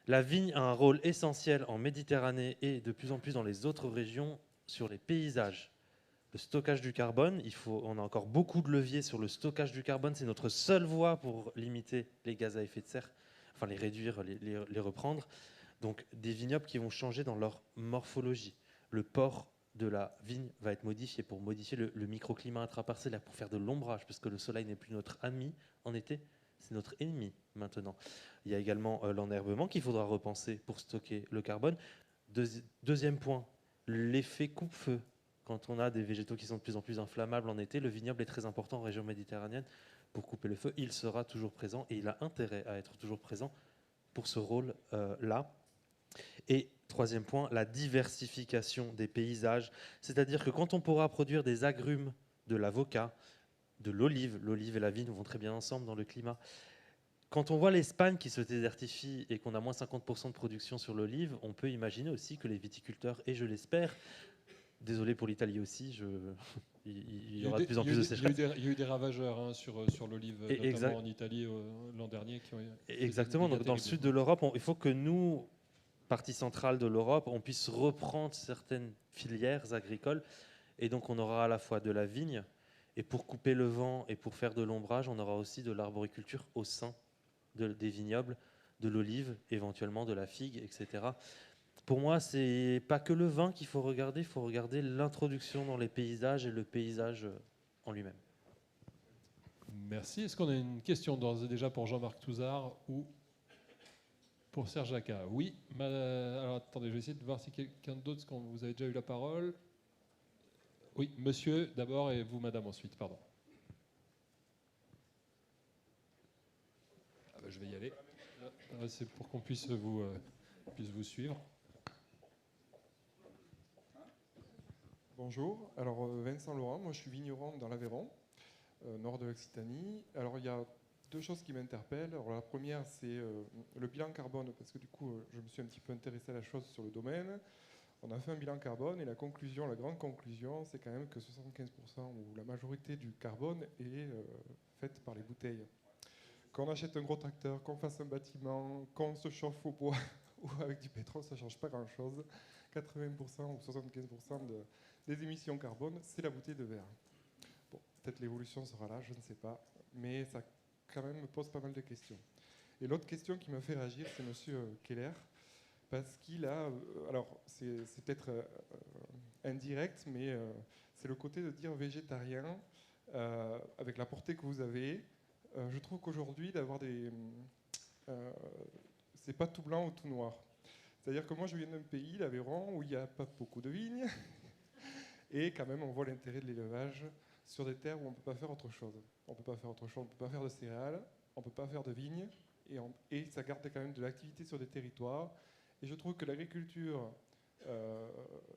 La vigne a un rôle essentiel en Méditerranée et de plus en plus dans les autres régions sur les paysages. Le stockage du carbone, on a encore beaucoup de leviers sur le stockage du carbone. C'est notre seule voie pour limiter les gaz à effet de serre. enfin les réduire, les reprendre. Donc des vignobles qui vont changer dans leur morphologie. Le port de la vigne va être modifié pour modifier le microclimat intraparcellaire, pour faire de l'ombrage, parce que le soleil n'est plus notre ami en été, c'est notre ennemi maintenant. Il y a également l'enherbement qu'il faudra repenser pour stocker le carbone. Deuxième point, l'effet coupe-feu. Quand on a des végétaux qui sont de plus en plus inflammables en été, le vignoble est très important en région méditerranéenne pour couper le feu. Il sera toujours présent et il a intérêt à être toujours présent pour ce rôle-là. Et troisième point, la diversification des paysages. C'est-à-dire que quand on pourra produire des agrumes, de l'avocat, de l'olive et la vigne vont très bien ensemble dans le climat. Quand on voit l'Espagne qui se désertifie et qu'on a moins 50% de production sur l'olive, on peut imaginer aussi que les viticulteurs, et je l'espère, désolé pour l'Italie aussi, il y aura de plus en plus de sécheresse. Il y a eu des ravageurs sur l'olive, notamment en Italie l'an dernier. Exactement, donc dans le sud de l'Europe, il faut que nous, partie centrale de l'Europe, on puisse reprendre certaines filières agricoles, et donc on aura à la fois de la vigne, et pour couper le vent et pour faire de l'ombrage, on aura aussi de l'arboriculture au sein des vignobles, de l'olive, éventuellement de la figue, etc. Pour moi, c'est pas que le vin qu'il faut regarder, il faut regarder l'introduction dans les paysages et le paysage en lui-même. Merci. Est-ce qu'on a une question d'ores et déjà pour Jean-Marc Touzard ou pour Serge Jacquat? Oui. Alors attendez, je vais essayer de voir si quelqu'un d'autre, quand vous avez déjà eu la parole. Oui, monsieur d'abord et vous, madame, ensuite. Pardon. Je vais y aller. C'est pour qu'on puisse vous suivre. Bonjour, alors Vincent Laurent, moi je suis vigneron dans l'Aveyron, nord de l'Occitanie. Alors il y a deux choses qui m'interpellent. Alors la première c'est le bilan carbone, parce que du coup je me suis un petit peu intéressé à la chose sur le domaine. On a fait un bilan carbone et la grande conclusion, c'est quand même que 75% ou la majorité du carbone est faite par les bouteilles. Qu'on achète un gros tracteur, qu'on fasse un bâtiment, qu'on se chauffe au bois ou avec du pétrole, ça ne change pas grand-chose. 80% ou 75% des émissions carbone, c'est la bouteille de verre. Bon, peut-être l'évolution sera là, je ne sais pas, mais ça quand même me pose pas mal de questions. Et l'autre question qui m'a fait réagir, c'est M. Keller, parce qu'il a, alors c'est peut-être indirect, mais c'est le côté de dire végétarien, avec la portée que vous avez. Je trouve qu'aujourd'hui, d'avoir des... c'est pas tout blanc ou tout noir. C'est-à-dire que moi, je viens d'un pays, l'Aveyron, où il n'y a pas beaucoup de vignes, et quand même, on voit l'intérêt de l'élevage sur des terres où on ne peut pas faire autre chose. On ne peut pas faire autre chose, on ne peut pas faire de céréales, on ne peut pas faire de vignes, et ça garde quand même de l'activité sur des territoires. Et je trouve que l'agriculture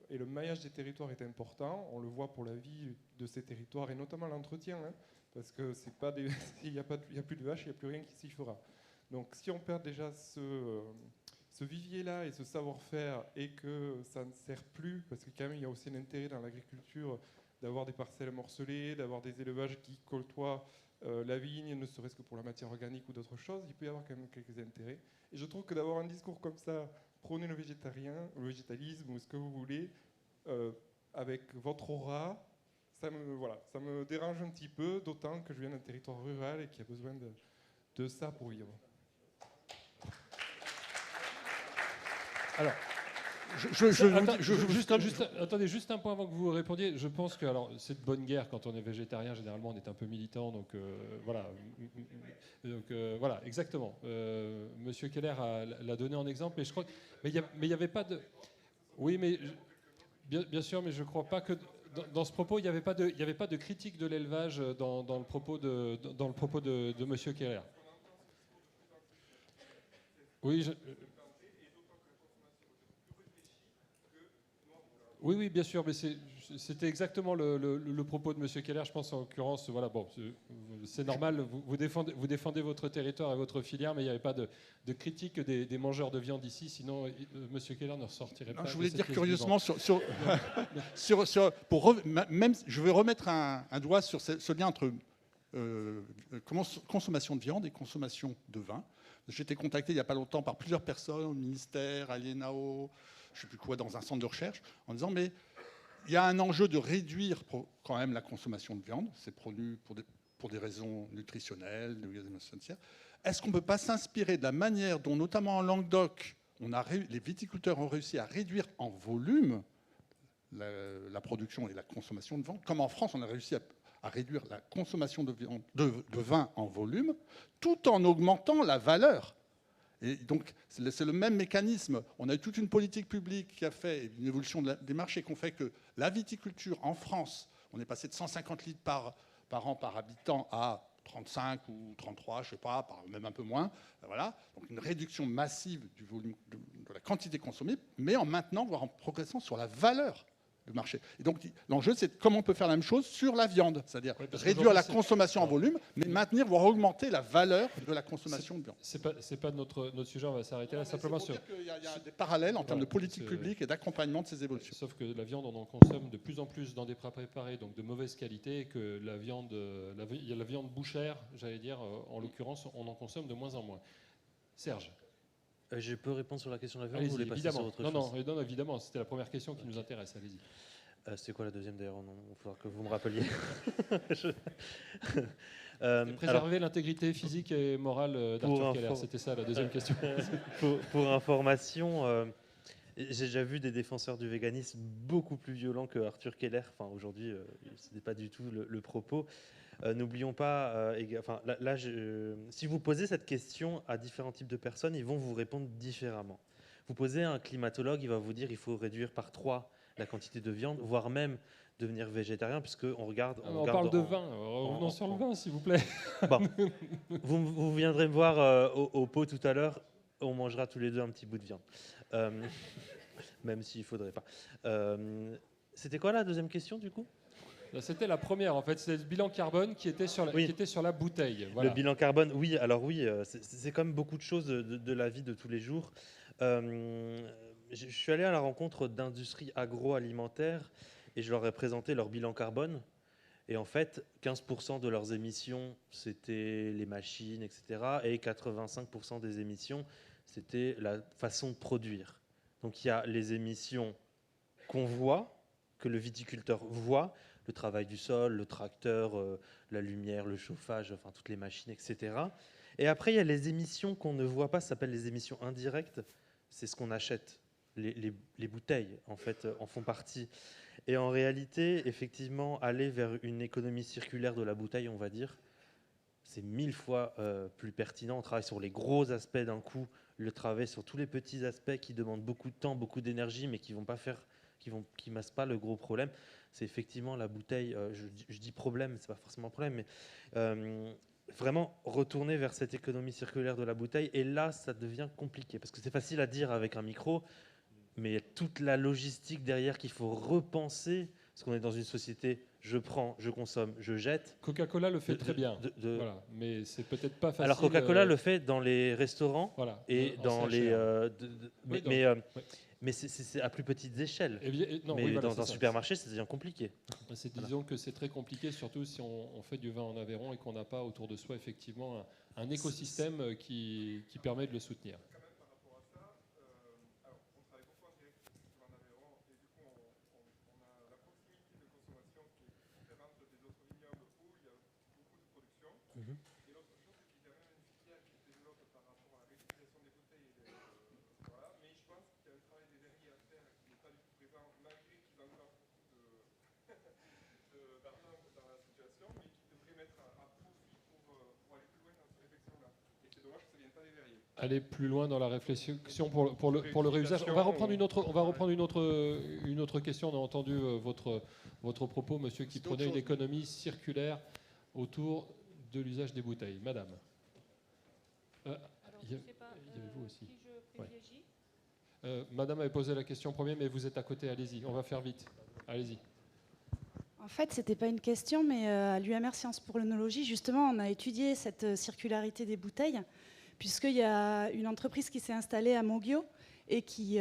et le maillage des territoires est important. On le voit pour la vie de ces territoires, et notamment l'entretien, hein, parce que c'est pas des... il n'y a plus de vaches, il n'y a plus rien qui s'y fera. Donc si on perd déjà ce vivier-là et ce savoir-faire, et que ça ne sert plus, parce que quand même il y a aussi un intérêt dans l'agriculture d'avoir des parcelles morcelées, d'avoir des élevages qui côtoient la vigne, ne serait-ce que pour la matière organique ou d'autres choses, il peut y avoir quand même quelques intérêts. Et je trouve que d'avoir un discours comme ça, prôner le végétalisme ou ce que vous voulez, avec votre aura, ça me dérange un petit peu, d'autant que je viens d'un territoire rural et qui a besoin de ça pour vivre. Alors, attendez, juste un point avant que vous répondiez. Je pense que c'est de bonne guerre quand on est végétarien. Généralement, on est un peu militant, donc voilà. Donc voilà, exactement. Monsieur Keller l'a donné en exemple, mais je crois. Mais il y avait pas de. Oui, mais bien sûr, mais je crois pas que dans ce propos, il n'y avait pas de critique de l'élevage dans le propos de Monsieur Keller. Oui. Oui, bien sûr, mais c'était exactement le propos de M. Keller, je pense, en l'occurrence. Voilà, bon, c'est normal, vous défendez votre territoire et votre filière, mais il n'y avait pas de critique des mangeurs de viande ici, sinon M. Keller ne ressortirait pas. Je voulais dire curieusement, même, je vais remettre un doigt sur ce lien entre consommation de viande et consommation de vin. J'ai été contacté il n'y a pas longtemps par plusieurs personnes, au ministère, à l'INAO, je ne sais plus quoi, dans un centre de recherche, en disant mais il y a un enjeu de réduire quand même la consommation de viande. C'est prônu pour des raisons nutritionnelles, est-ce qu'on ne peut pas s'inspirer de la manière dont, notamment en Languedoc, les viticulteurs ont réussi à réduire en volume la production et la consommation de viande, comme en France, on a réussi à réduire la consommation de vin en volume, tout en augmentant la valeur. Et donc, c'est le même mécanisme. On a eu toute une politique publique qui a fait une évolution des marchés qui ont fait que la viticulture en France, on est passé de 150 litres par an par habitant à 35 ou 33, je ne sais pas, même un peu moins. Voilà. Donc une réduction massive du volume, de la quantité consommée, mais en maintenant, voire en progressant sur la valeur du marché. Et donc l'enjeu, c'est comment on peut faire la même chose sur la viande, c'est-à-dire réduire la consommation en volume, mais maintenir, voire augmenter la valeur de la consommation de viande. C'est pas notre sujet, on va s'arrêter là. Simplement sur... Il y a des parallèles en termes de politique publique et d'accompagnement de ces évolutions. Sauf que la viande, on en consomme de plus en plus dans des plats préparés, donc de mauvaise qualité, et que la viande bouchère, j'allais dire, en l'occurrence, on en consomme de moins en moins. Serge. Je peux répondre sur la question de la viande ou vous voulez passer sur autre chose? Non, évidemment, c'était la première question qui nous intéresse, allez-y. C'est quoi la deuxième d'ailleurs? Il va falloir que vous me rappeliez. Préserver l'intégrité physique et morale d'Arthur Keller, c'était ça la deuxième question. Pour information, j'ai déjà vu des défenseurs du véganisme beaucoup plus violents que Arthur Keller. Enfin, aujourd'hui, ce n'est pas du tout le propos. N'oublions pas, si vous posez cette question à différents types de personnes, ils vont vous répondre différemment. Vous posez à un climatologue, il va vous dire qu'il faut réduire par 3 la quantité de viande, voire même devenir végétarien, puisqu'on regarde... On parle de vin, revenons sur le vin, s'il vous plaît. Bon. Vous viendrez me voir au pot tout à l'heure, on mangera tous les deux un petit bout de viande. Même s'il ne faudrait pas. C'était quoi la deuxième question, du coup ? C'était la première, en fait, c'est le bilan carbone qui était sur la bouteille. Voilà. Le bilan carbone, oui, alors oui, c'est comme beaucoup de choses de la vie de tous les jours. Je suis allé à la rencontre d'industries agroalimentaires et je leur ai présenté leur bilan carbone. Et en fait, 15% de leurs émissions, c'était les machines, etc. Et 85% des émissions, c'était la façon de produire. Donc il y a les émissions qu'on voit, que le viticulteur voit, le travail du sol, le tracteur, la lumière, le chauffage, enfin toutes les machines, etc. Et après, il y a les émissions qu'on ne voit pas, ça s'appelle les émissions indirectes. C'est ce qu'on achète. Les bouteilles, en fait, en font partie. Et en réalité, effectivement, aller vers une économie circulaire de la bouteille, on va dire, c'est 1000 fois plus pertinent. On travaille sur les gros aspects d'un coup, le travail sur tous les petits aspects qui demandent beaucoup de temps, beaucoup d'énergie, mais qui massent pas le gros problème. C'est effectivement la bouteille, je dis problème, c'est pas forcément un problème, mais vraiment retourner vers cette économie circulaire de la bouteille. Et là, ça devient compliqué, parce que c'est facile à dire avec un micro, mais il y a toute la logistique derrière qu'il faut repenser, parce qu'on est dans une société, je prends, je consomme, je jette. Coca-Cola le fait très bien, voilà. Mais c'est peut-être pas facile. Alors Coca-Cola le fait dans les restaurants, voilà, et dans les... mais c'est à plus petites échelles. Dans un supermarché, ça devient compliqué. Disons que c'est très compliqué, surtout si on fait du vin en Aveyron et qu'on n'a pas autour de soi effectivement un écosystème qui permet de le soutenir. Aller plus loin dans la réflexion pour le réusage. On va reprendre une autre question. On a entendu votre propos, monsieur, qui prenait une économie circulaire autour de l'usage des bouteilles. Madame. Alors, je ne sais pas vous aussi. qui je privilégie. Madame avait posé la question première, mais vous êtes à côté. Allez-y, on va faire vite. Allez-y. En fait, ce n'était pas une question, mais à l'UMR Sciences pour l'œnologie, justement, on a étudié cette circularité des bouteilles, puisqu'il y a une entreprise qui s'est installée à Moguio et qui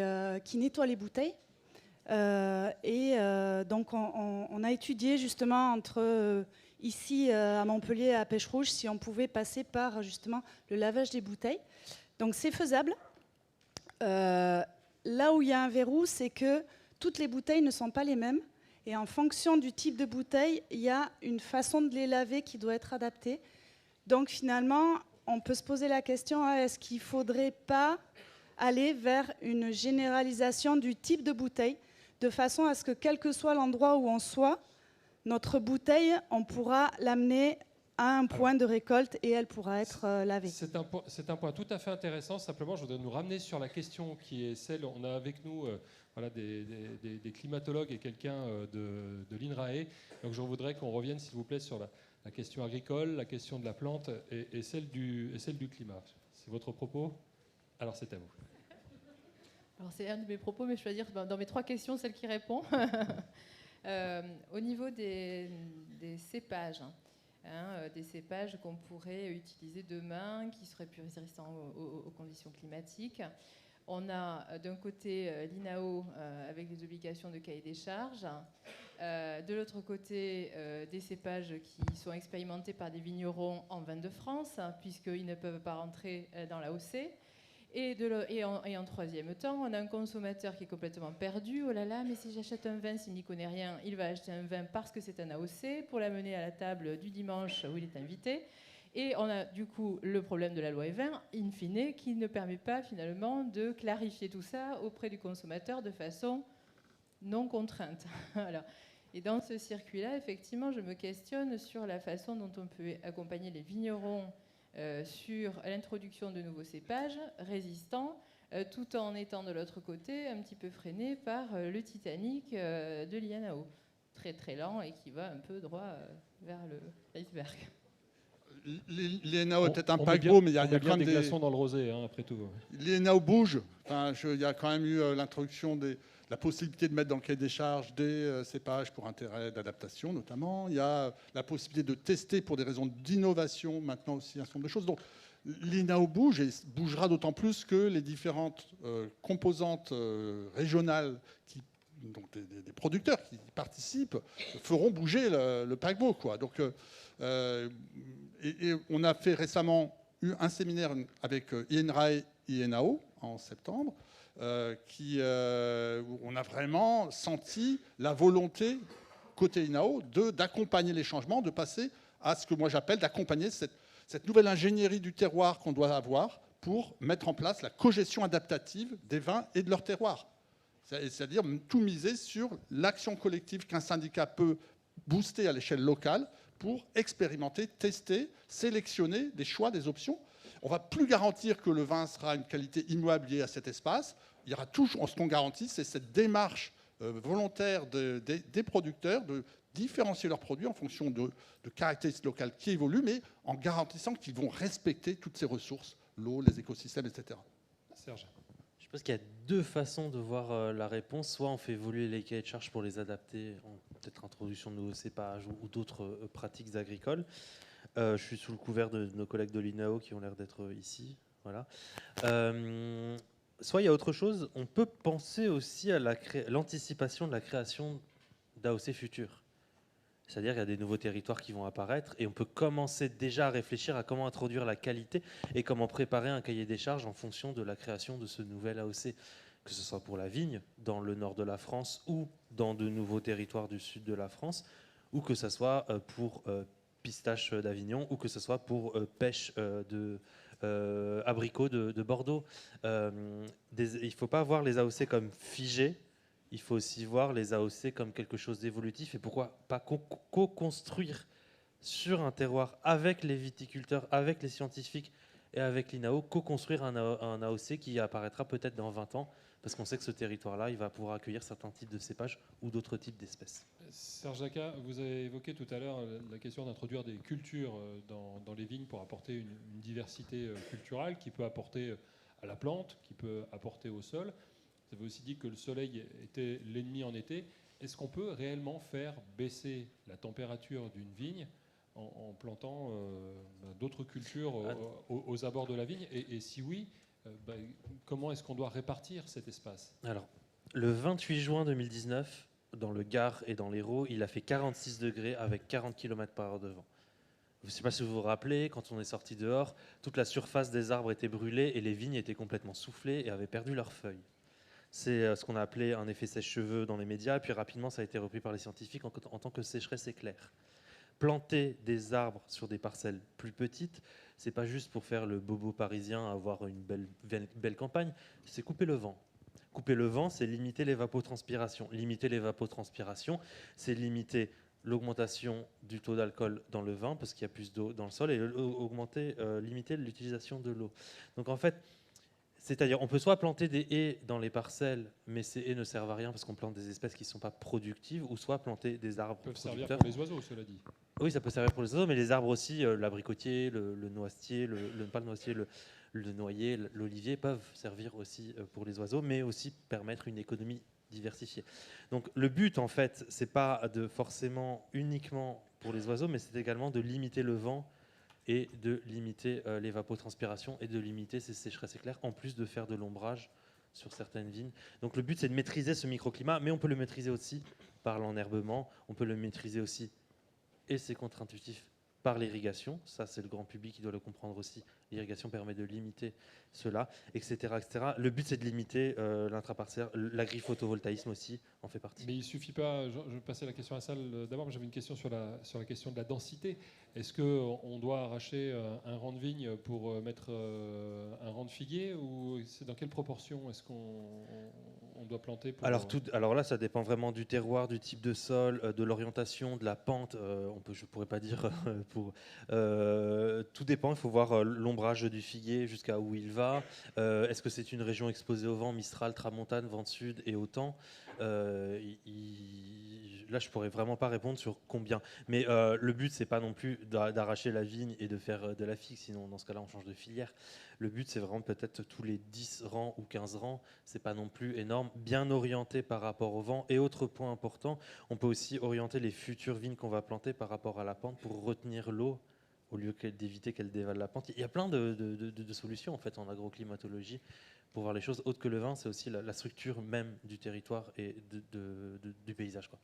nettoie les bouteilles. Donc, on a étudié justement entre ici à Montpellier, à Pêche-Rouge, si on pouvait passer par justement le lavage des bouteilles. Donc, c'est faisable. Là où il y a un verrou, c'est que toutes les bouteilles ne sont pas les mêmes. Et en fonction du type de bouteille, il y a une façon de les laver qui doit être adaptée. Donc finalement, on peut se poser la question, est-ce qu'il ne faudrait pas aller vers une généralisation du type de bouteille, de façon à ce que quel que soit l'endroit où on soit, notre bouteille, on pourra l'amener à un point de récolte et elle pourra être lavée. C'est un point tout à fait intéressant. Simplement, je voudrais nous ramener sur la question qui est celle, on a avec nous voilà, des climatologues et quelqu'un de l'INRAE. Donc je voudrais qu'on revienne, s'il vous plaît, sur la question agricole, la question de la plante et celle du climat. C'est votre propos? Alors c'est à vous. Alors c'est un de mes propos, mais je dois dire dans mes 3 questions, celle qui répond. Au niveau des cépages, des cépages qu'on pourrait utiliser demain, qui seraient plus résistants aux conditions climatiques. On a d'un côté l'INAO avec les obligations de cahier des charges, de l'autre côté des cépages qui sont expérimentés par des vignerons en vin de France, puisqu'ils ne peuvent pas rentrer dans l'AOC. Et en troisième temps, on a un consommateur qui est complètement perdu. Oh là là, mais si j'achète un vin, s'il n'y connaît rien, il va acheter un vin parce que c'est un AOC pour l'amener à la table du dimanche où il est invité. Et on a du coup le problème de la loi E20, in fine, qui ne permet pas finalement de clarifier tout ça auprès du consommateur de façon non contrainte. Voilà. Et dans ce circuit-là, effectivement, je me questionne sur la façon dont on peut accompagner les vignerons sur l'introduction de nouveaux cépages résistants, tout en étant de l'autre côté un petit peu freiné par le Titanic de l'INAO, très très lent et qui va un peu droit vers l'iceberg. L'INAO est peut-être un paquebot, mais il y a quand même des glaçons dans le rosé, hein, après tout. L'INAO bouge. Enfin, il y a quand même eu l'introduction de la possibilité de mettre dans le cahier des charges des cépages pour intérêt d'adaptation, notamment. Il y a la possibilité de tester pour des raisons d'innovation, maintenant aussi un certain nombre de choses. Donc, l'INAO bouge et bougera d'autant plus que les différentes composantes régionales, donc des producteurs qui participent, feront bouger le paquebot, quoi. Donc, et on a fait récemment un séminaire avec INRAE et INAO en septembre, où on a vraiment senti la volonté côté INAO d'accompagner les changements, de passer à ce que moi j'appelle d'accompagner cette nouvelle ingénierie du terroir qu'on doit avoir pour mettre en place la cogestion adaptative des vins et de leur terroir. C'est-à-dire tout miser sur l'action collective qu'un syndicat peut booster à l'échelle locale pour expérimenter, tester, sélectionner des choix, des options. On ne va plus garantir que le vin sera une qualité immuable liée à cet espace. Il y aura toujours, ce qu'on garantit, c'est cette démarche volontaire des producteurs de différencier leurs produits en fonction de caractéristiques locales qui évoluent, mais en garantissant qu'ils vont respecter toutes ces ressources, l'eau, les écosystèmes, etc. Serge. Je pense qu'il y a 2 façons de voir la réponse. Soit on fait évoluer les cahiers de charges pour les adapter, peut-être introduction de nouveaux cépages ou d'autres pratiques agricoles. Je suis sous le couvert de nos collègues de l'INAO qui ont l'air d'être ici. Voilà. Soit il y a autre chose. On peut penser aussi à l'anticipation de la création d'AOC futures. C'est-à-dire qu'il y a des nouveaux territoires qui vont apparaître et on peut commencer déjà à réfléchir à comment introduire la qualité et comment préparer un cahier des charges en fonction de la création de ce nouvel AOC, que ce soit pour la vigne dans le nord de la France ou dans de nouveaux territoires du sud de la France, ou que ce soit pour pistache d'Avignon ou que ce soit pour pêche abricot de Bordeaux. Il ne faut pas voir les AOC comme figés. Il faut aussi voir les AOC comme quelque chose d'évolutif et pourquoi pas co-construire sur un terroir avec les viticulteurs, avec les scientifiques et avec l'INAO, co-construire un AOC qui apparaîtra peut-être dans 20 ans parce qu'on sait que ce territoire-là, il va pouvoir accueillir certains types de cépages ou d'autres types d'espèces. Serge Jacquat, vous avez évoqué tout à l'heure la question d'introduire des cultures dans les vignes pour apporter une diversité culturelle qui peut apporter à la plante, qui peut apporter au sol. Vous avez aussi dit que le soleil était l'ennemi en été. Est-ce qu'on peut réellement faire baisser la température d'une vigne en plantant d'autres cultures aux abords de la vigne et si oui, comment est-ce qu'on doit répartir cet espace? Alors, le 28 juin 2019, dans le Gard et dans l'Hérault, il a fait 46 degrés avec 40 km/h de vent. Je ne sais pas si vous vous rappelez, quand on est sorti dehors, toute la surface des arbres était brûlée et les vignes étaient complètement soufflées et avaient perdu leurs feuilles. C'est ce qu'on a appelé un effet sèche-cheveux dans les médias, et puis rapidement ça a été repris par les scientifiques en tant que sécheresse éclair. Planter des arbres sur des parcelles plus petites, c'est pas juste pour faire le bobo parisien, avoir une belle campagne, c'est couper le vent. Couper le vent, c'est limiter l'évapotranspiration. Limiter l'évapotranspiration, c'est limiter l'augmentation du taux d'alcool dans le vin, parce qu'il y a plus d'eau dans le sol, et limiter l'utilisation de l'eau. Donc en fait, c'est-à-dire, on peut soit planter des haies dans les parcelles, mais ces haies ne servent à rien parce qu'on plante des espèces qui ne sont pas productives, ou soit planter des arbres peuvent producteurs. servir pour les oiseaux, cela dit. Oui, ça peut servir pour les oiseaux, mais les arbres aussi, l'abricotier, le noisetier, pas le noisetier, le noyer, l'olivier peuvent servir aussi pour les oiseaux, mais aussi permettre une économie diversifiée. Donc le but, en fait, c'est pas de forcément uniquement pour les oiseaux, mais c'est également de limiter le vent et de limiter l'évapotranspiration et de limiter ces sécheresses éclairs, en plus de faire de l'ombrage sur certaines vignes. Donc le but, c'est de maîtriser ce microclimat, mais on peut le maîtriser aussi par l'enherbement, on peut le maîtriser aussi, et c'est contre-intuitif, par l'irrigation. Ça, c'est le grand public qui doit le comprendre aussi. L'irrigation permet de limiter cela, etc. etc. Le but, c'est de limiter l'intraparcellaire. L'agri-photovoltaïsme aussi en fait partie. Mais il ne suffit pas, je passais la question à Salle d'abord, mais j'avais une question sur la question de la densité. Est-ce qu'on doit arracher un rang de vigne pour mettre un rang de figuier, ou c'est dans quelle proportion est-ce qu'on doit planter pour... Alors là, ça dépend vraiment du terroir, du type de sol, de l'orientation, de la pente. Je ne pourrais pas dire tout dépend, il faut voir l'ombrage du figuier jusqu'à où il va. Est-ce que c'est une région exposée au vent, Mistral, Tramontane, vent de sud et autant Là, je pourrais vraiment pas répondre sur combien. Mais le but, c'est pas non plus d'arracher la vigne et de faire de la figue, sinon dans ce cas-là, on change de filière. Le but, c'est vraiment peut-être tous les 10 rangs ou 15 rangs. C'est pas non plus énorme. Bien orienté par rapport au vent. Et autre point important, on peut aussi orienter les futures vignes qu'on va planter par rapport à la pente pour retenir l'eau au lieu d'éviter qu'elle dévale la pente. Il y a plein de solutions en fait en agroclimatologie pour voir les choses. Autre que le vin, c'est aussi la structure même du territoire et du paysage, quoi.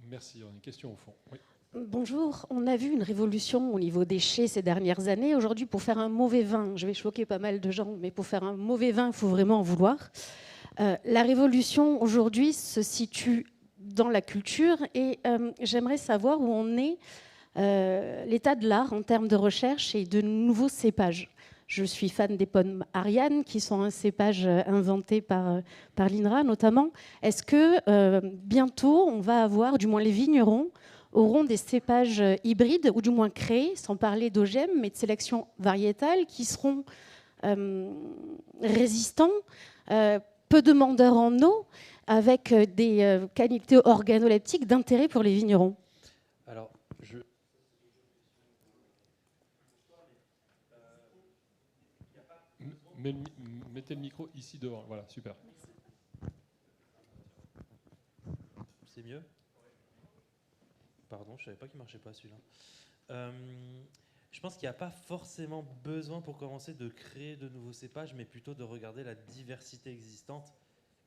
Merci. Il y a une question au fond. Oui. Bonjour, on a vu une révolution au niveau des chais ces dernières années. Aujourd'hui, pour faire un mauvais vin, je vais choquer pas mal de gens, mais pour faire un mauvais vin, il faut vraiment en vouloir. La révolution aujourd'hui se situe dans la culture et j'aimerais savoir où on est l'état de l'art en termes de recherche et de nouveaux cépages. Je suis fan des pommes Ariane, qui sont un cépage inventé par l'INRA notamment. Est-ce que bientôt, on va avoir, du moins les vignerons, auront des cépages hybrides, ou du moins créés, sans parler d'OGM, mais de sélection variétale, qui seront résistants, peu demandeurs en eau, avec des qualités organoleptiques d'intérêt pour les vignerons? Alors, mettez le micro ici devant. Voilà, super. C'est mieux ? Pardon, je ne savais pas qu'il ne marchait pas celui-là. Je pense qu'il n'y a pas forcément besoin pour commencer de créer de nouveaux cépages, mais plutôt de regarder la diversité existante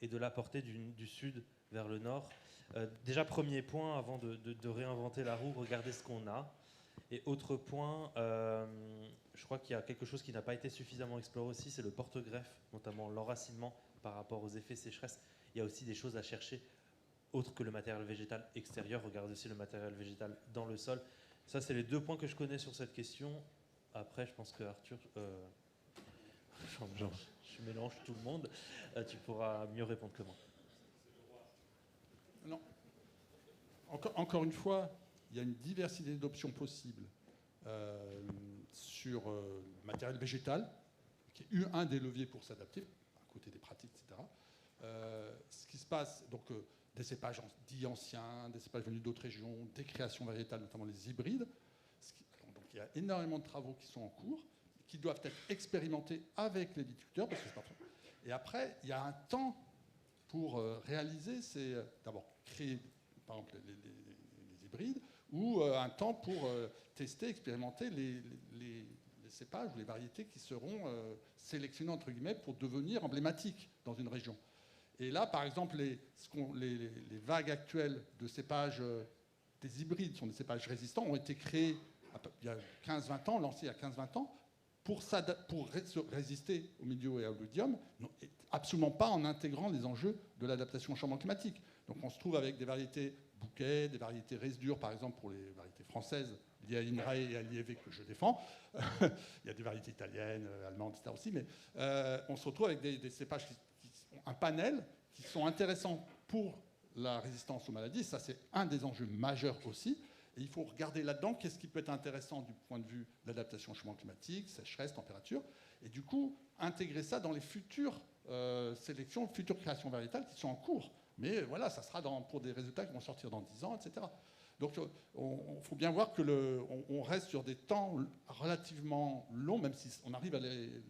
et de l'apporter du sud vers le nord. Déjà, premier point, avant de réinventer la roue, regardez ce qu'on a. Et autre point, je crois qu'il y a quelque chose qui n'a pas été suffisamment exploré aussi, c'est le porte-greffe, notamment l'enracinement par rapport aux effets sécheresse. Il y a aussi des choses à chercher autre que le matériel végétal extérieur. Regardez aussi le matériel végétal dans le sol. Ça, c'est les deux points que je connais sur cette question. Après, je pense que Arthur, je mélange tout le monde, tu pourras mieux répondre que moi. Non. Encore une fois, il y a une diversité d'options possibles sur le matériel végétal, qui est un des leviers pour s'adapter, à côté des pratiques, etc. Ce qui se passe, donc des cépages dits anciens, des cépages venus d'autres régions, des créations variétales, notamment les hybrides. Donc il y a énormément de travaux qui sont en cours, qui doivent être expérimentés avec les viticulteurs, parce que c'est pas trop. Et après, il y a un temps pour réaliser, c'est d'abord créer, par exemple, les hybrides, ou un temps pour tester, expérimenter les cépages ou les variétés qui seront sélectionnés entre guillemets pour devenir emblématiques dans une région. Et là, par exemple, les vagues actuelles de cépages, des hybrides, sont des cépages résistants, ont été créés il y a 15-20 ans, lancés il y a 15-20 ans, pour résister au milieu et à l'oïdium, absolument pas en intégrant les enjeux de l'adaptation au changement climatique. Donc on se trouve avec des variétés bouquets, des variétés résidures, par exemple pour les variétés françaises liées à l'INRAE et à l'IEV que je défends. Il y a des variétés italiennes, allemandes, etc. aussi, mais on se retrouve avec des cépages qui ont un panel qui sont intéressants pour la résistance aux maladies. Ça, c'est un des enjeux majeurs aussi. Et il faut regarder là-dedans qu'est-ce qui peut être intéressant du point de vue de l'adaptation au changement climatique, sécheresse, température, et du coup, intégrer ça dans les futures sélections, futures créations variétales qui sont en cours. Mais voilà, ça sera pour des résultats qui vont sortir dans 10 ans, etc. Donc, il faut bien voir qu'on reste sur des temps relativement longs, même si on arrive à les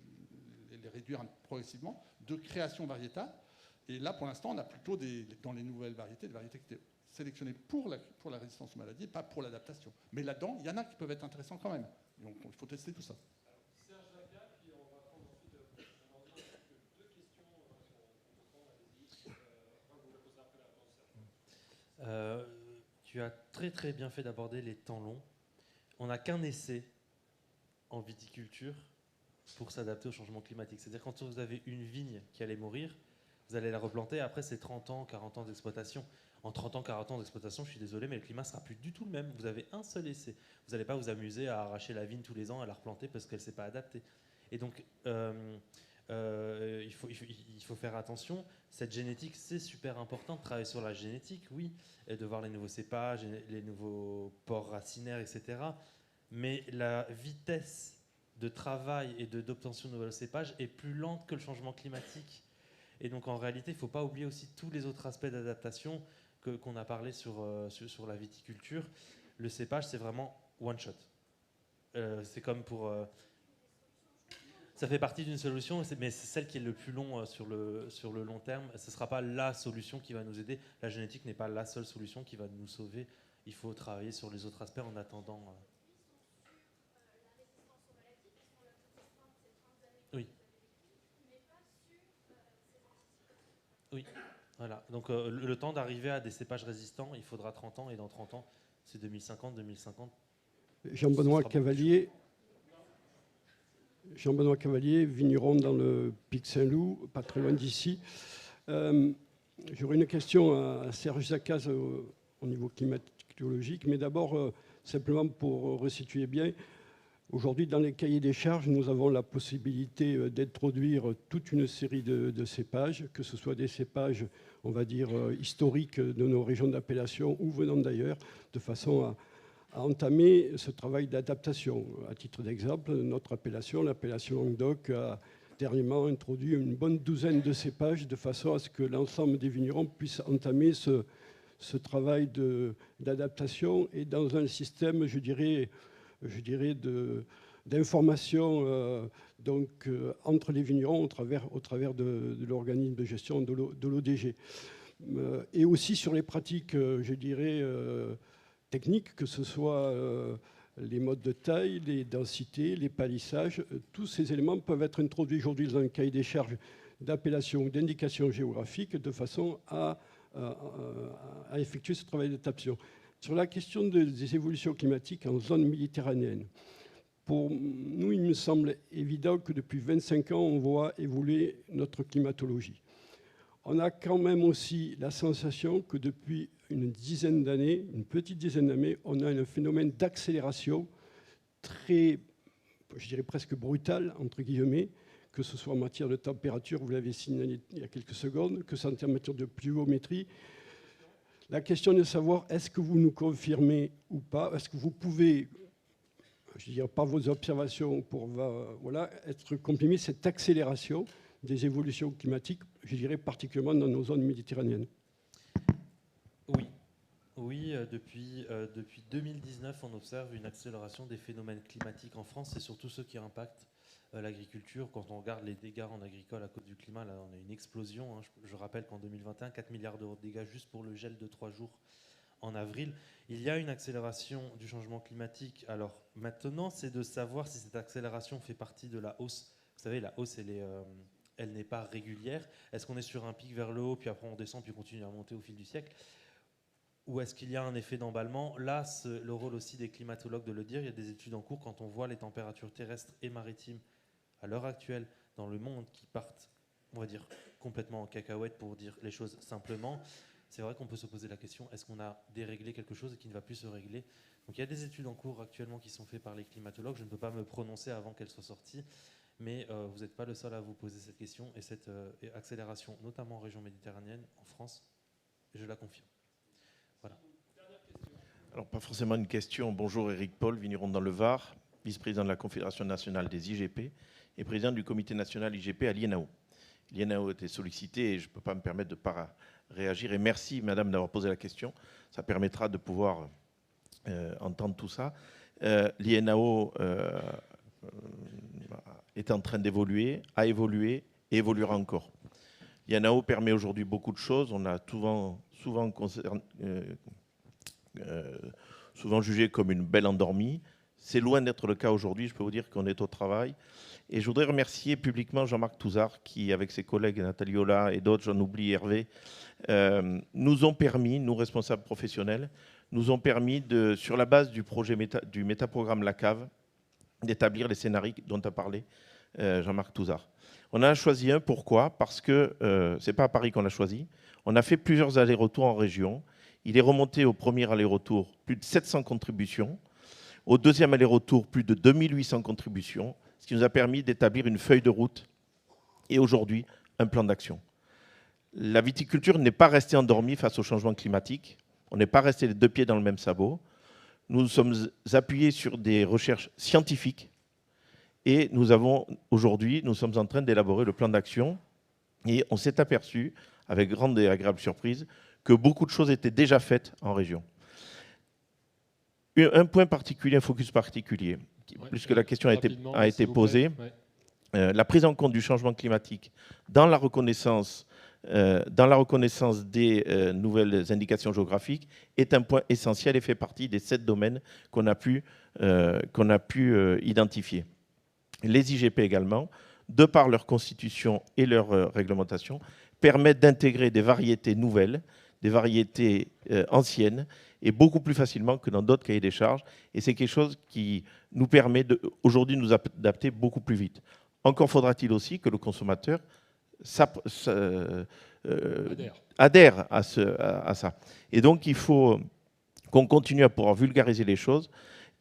réduire progressivement, de création variétale. Et là, pour l'instant, on a plutôt, dans les nouvelles variétés, des variétés qui étaient sélectionnées pour la résistance aux maladies, pas pour l'adaptation. Mais là-dedans, il y en a qui peuvent être intéressants quand même. Donc, il faut tester tout ça. Serge Jacquat, puis on va prendre ensuite deux questions. Tu as très très bien fait d'aborder les temps longs. On n'a qu'un essai en viticulture pour s'adapter au changement climatique. C'est-à-dire quand vous avez une vigne qui allait mourir, vous allez la replanter, après c'est 30 ans, 40 ans d'exploitation. En 30 ans, 40 ans d'exploitation, je suis désolé, mais le climat ne sera plus du tout le même. Vous avez un seul essai. Vous n'allez pas vous amuser à arracher la vigne tous les ans, à la replanter parce qu'elle ne s'est pas adaptée. Et donc, il faut faire attention. Cette génétique, c'est super important de travailler sur la génétique, oui, et de voir les nouveaux cépages, les nouveaux pores racinaires, etc. Mais la vitesse de travail et d'obtention de nouveaux cépages est plus lente que le changement climatique. Et donc, en réalité, il ne faut pas oublier aussi tous les autres aspects d'adaptation qu'on a parlé sur la viticulture. Le cépage, c'est vraiment one shot. C'est comme pour... ça fait partie d'une solution, mais c'est celle qui est le plus long sur le long terme. Ce ne sera pas la solution qui va nous aider. La génétique n'est pas la seule solution qui va nous sauver. Il faut travailler sur les autres aspects en attendant. Oui. Oui. Voilà. Donc le temps d'arriver à des cépages résistants, il faudra 30 ans, et dans 30 ans, c'est 2050. Jean-Benoît Cavalier, vigneron dans le Pic Saint-Loup, pas très loin d'ici. J'aurais une question à Serge Jacquat au niveau climatologique, mais d'abord, simplement pour resituer bien, aujourd'hui, dans les cahiers des charges, nous avons la possibilité d'introduire toute une série de cépages, que ce soit des cépages, on va dire, historiques de nos régions d'appellation ou venant d'ailleurs, de façon à entamer ce travail d'adaptation. À titre d'exemple, notre appellation, l'appellation Languedoc, a dernièrement introduit une bonne douzaine de cépages de façon à ce que l'ensemble des vignerons puissent entamer ce travail d'adaptation et dans un système, je dirais d'information entre les vignerons au travers de l'organisme de gestion de l'ODG. Et aussi sur les pratiques, je dirais, techniques, que ce soit les modes de taille, les densités, les palissages, tous ces éléments peuvent être introduits aujourd'hui dans un cahier des charges d'appellation ou d'indication géographique de façon à effectuer ce travail d'adaptation. Sur la question des évolutions climatiques en zone méditerranéenne, pour nous, il me semble évident que depuis 25 ans, on voit évoluer notre climatologie. On a quand même aussi la sensation que depuis une petite dizaine d'années, on a un phénomène d'accélération très, je dirais presque brutal, entre guillemets, que ce soit en matière de température, vous l'avez signalé il y a quelques secondes, que ce soit en matière de pluviométrie. La question est de savoir, est-ce que vous nous confirmez ou pas? Est-ce que vous pouvez, je dirais par vos observations, être confirmé cette accélération des évolutions climatiques, je dirais particulièrement dans nos zones méditerranéennes? Oui, depuis 2019, on observe une accélération des phénomènes climatiques en France, et surtout ceux qui impactent l'agriculture. Quand on regarde les dégâts en agricole à cause du climat, là, on a une explosion. Je rappelle qu'en 2021, 4 milliards d'euros de dégâts juste pour le gel de 3 jours en avril. Il y a une accélération du changement climatique. Alors maintenant, c'est de savoir si cette accélération fait partie de la hausse. Vous savez, la hausse, elle n'est pas régulière. Est-ce qu'on est sur un pic vers le haut, puis après on descend, puis on continue à monter au fil du siècle? Ou est-ce qu'il y a un effet d'emballement? Là, le rôle aussi des climatologues de le dire. Il y a des études en cours quand on voit les températures terrestres et maritimes à l'heure actuelle dans le monde qui partent, on va dire, complètement en cacahuète pour dire les choses simplement. C'est vrai qu'on peut se poser la question, est-ce qu'on a déréglé quelque chose qui ne va plus se régler? Donc il y a des études en cours actuellement qui sont faites par les climatologues. Je ne peux pas me prononcer avant qu'elles soient sorties, mais vous n'êtes pas le seul à vous poser cette question. Et cette accélération, notamment en région méditerranéenne, en France, je la confirme. Voilà. Alors pas forcément une question. Bonjour, Éric Paul, vigneron dans le Var, vice-président de la Confédération nationale des IGP et président du comité national IGP à l'INAO. L'INAO a été sollicité et je ne peux pas me permettre de ne pas réagir. Et merci, madame, d'avoir posé la question. Ça permettra de pouvoir entendre tout ça. L'INAO est en train d'évoluer, a évolué et évoluera encore. L'INAO permet aujourd'hui beaucoup de choses. On a souvent jugé comme une belle endormie. C'est loin d'être le cas aujourd'hui. Je peux vous dire qu'on est au travail. Et je voudrais remercier publiquement Jean-Marc Touzard qui, avec ses collègues Nathalie Ola et d'autres, j'en oublie Hervé, nous ont permis, nous responsables professionnels, nous ont permis, sur la base du projet du métaprogramme La Cave, d'établir les scénarios dont a parlé Jean-Marc Touzard. On en a choisi un, pourquoi? Parce que ce n'est pas à Paris qu'on l'a choisi. On a fait plusieurs allers-retours en région. Il est remonté au premier aller-retour plus de 700 contributions. Au deuxième aller-retour, plus de 2800 contributions, ce qui nous a permis d'établir une feuille de route et aujourd'hui un plan d'action. La viticulture n'est pas restée endormie face au changement climatique. On n'est pas resté les deux pieds dans le même sabot. Nous sommes appuyés sur des recherches scientifiques et nous sommes en train d'élaborer le plan d'action et on s'est aperçu, avec grande et agréable surprise, que beaucoup de choses étaient déjà faites en région. Un point particulier, un focus particulier, puisque la question a été posée. La prise en compte du changement climatique dans la reconnaissance des nouvelles indications géographiques est un point essentiel et fait partie des 7 domaines qu'on a pu identifier. Les IGP également, de par leur constitution et leur réglementation, permettent d'intégrer des variétés nouvelles, des variétés anciennes, et beaucoup plus facilement que dans d'autres cahiers des charges. Et c'est quelque chose qui nous permet aujourd'hui de nous adapter beaucoup plus vite. Encore faudra-t-il aussi que le consommateur adhère à ça. Et donc, il faut qu'on continue à pouvoir vulgariser les choses.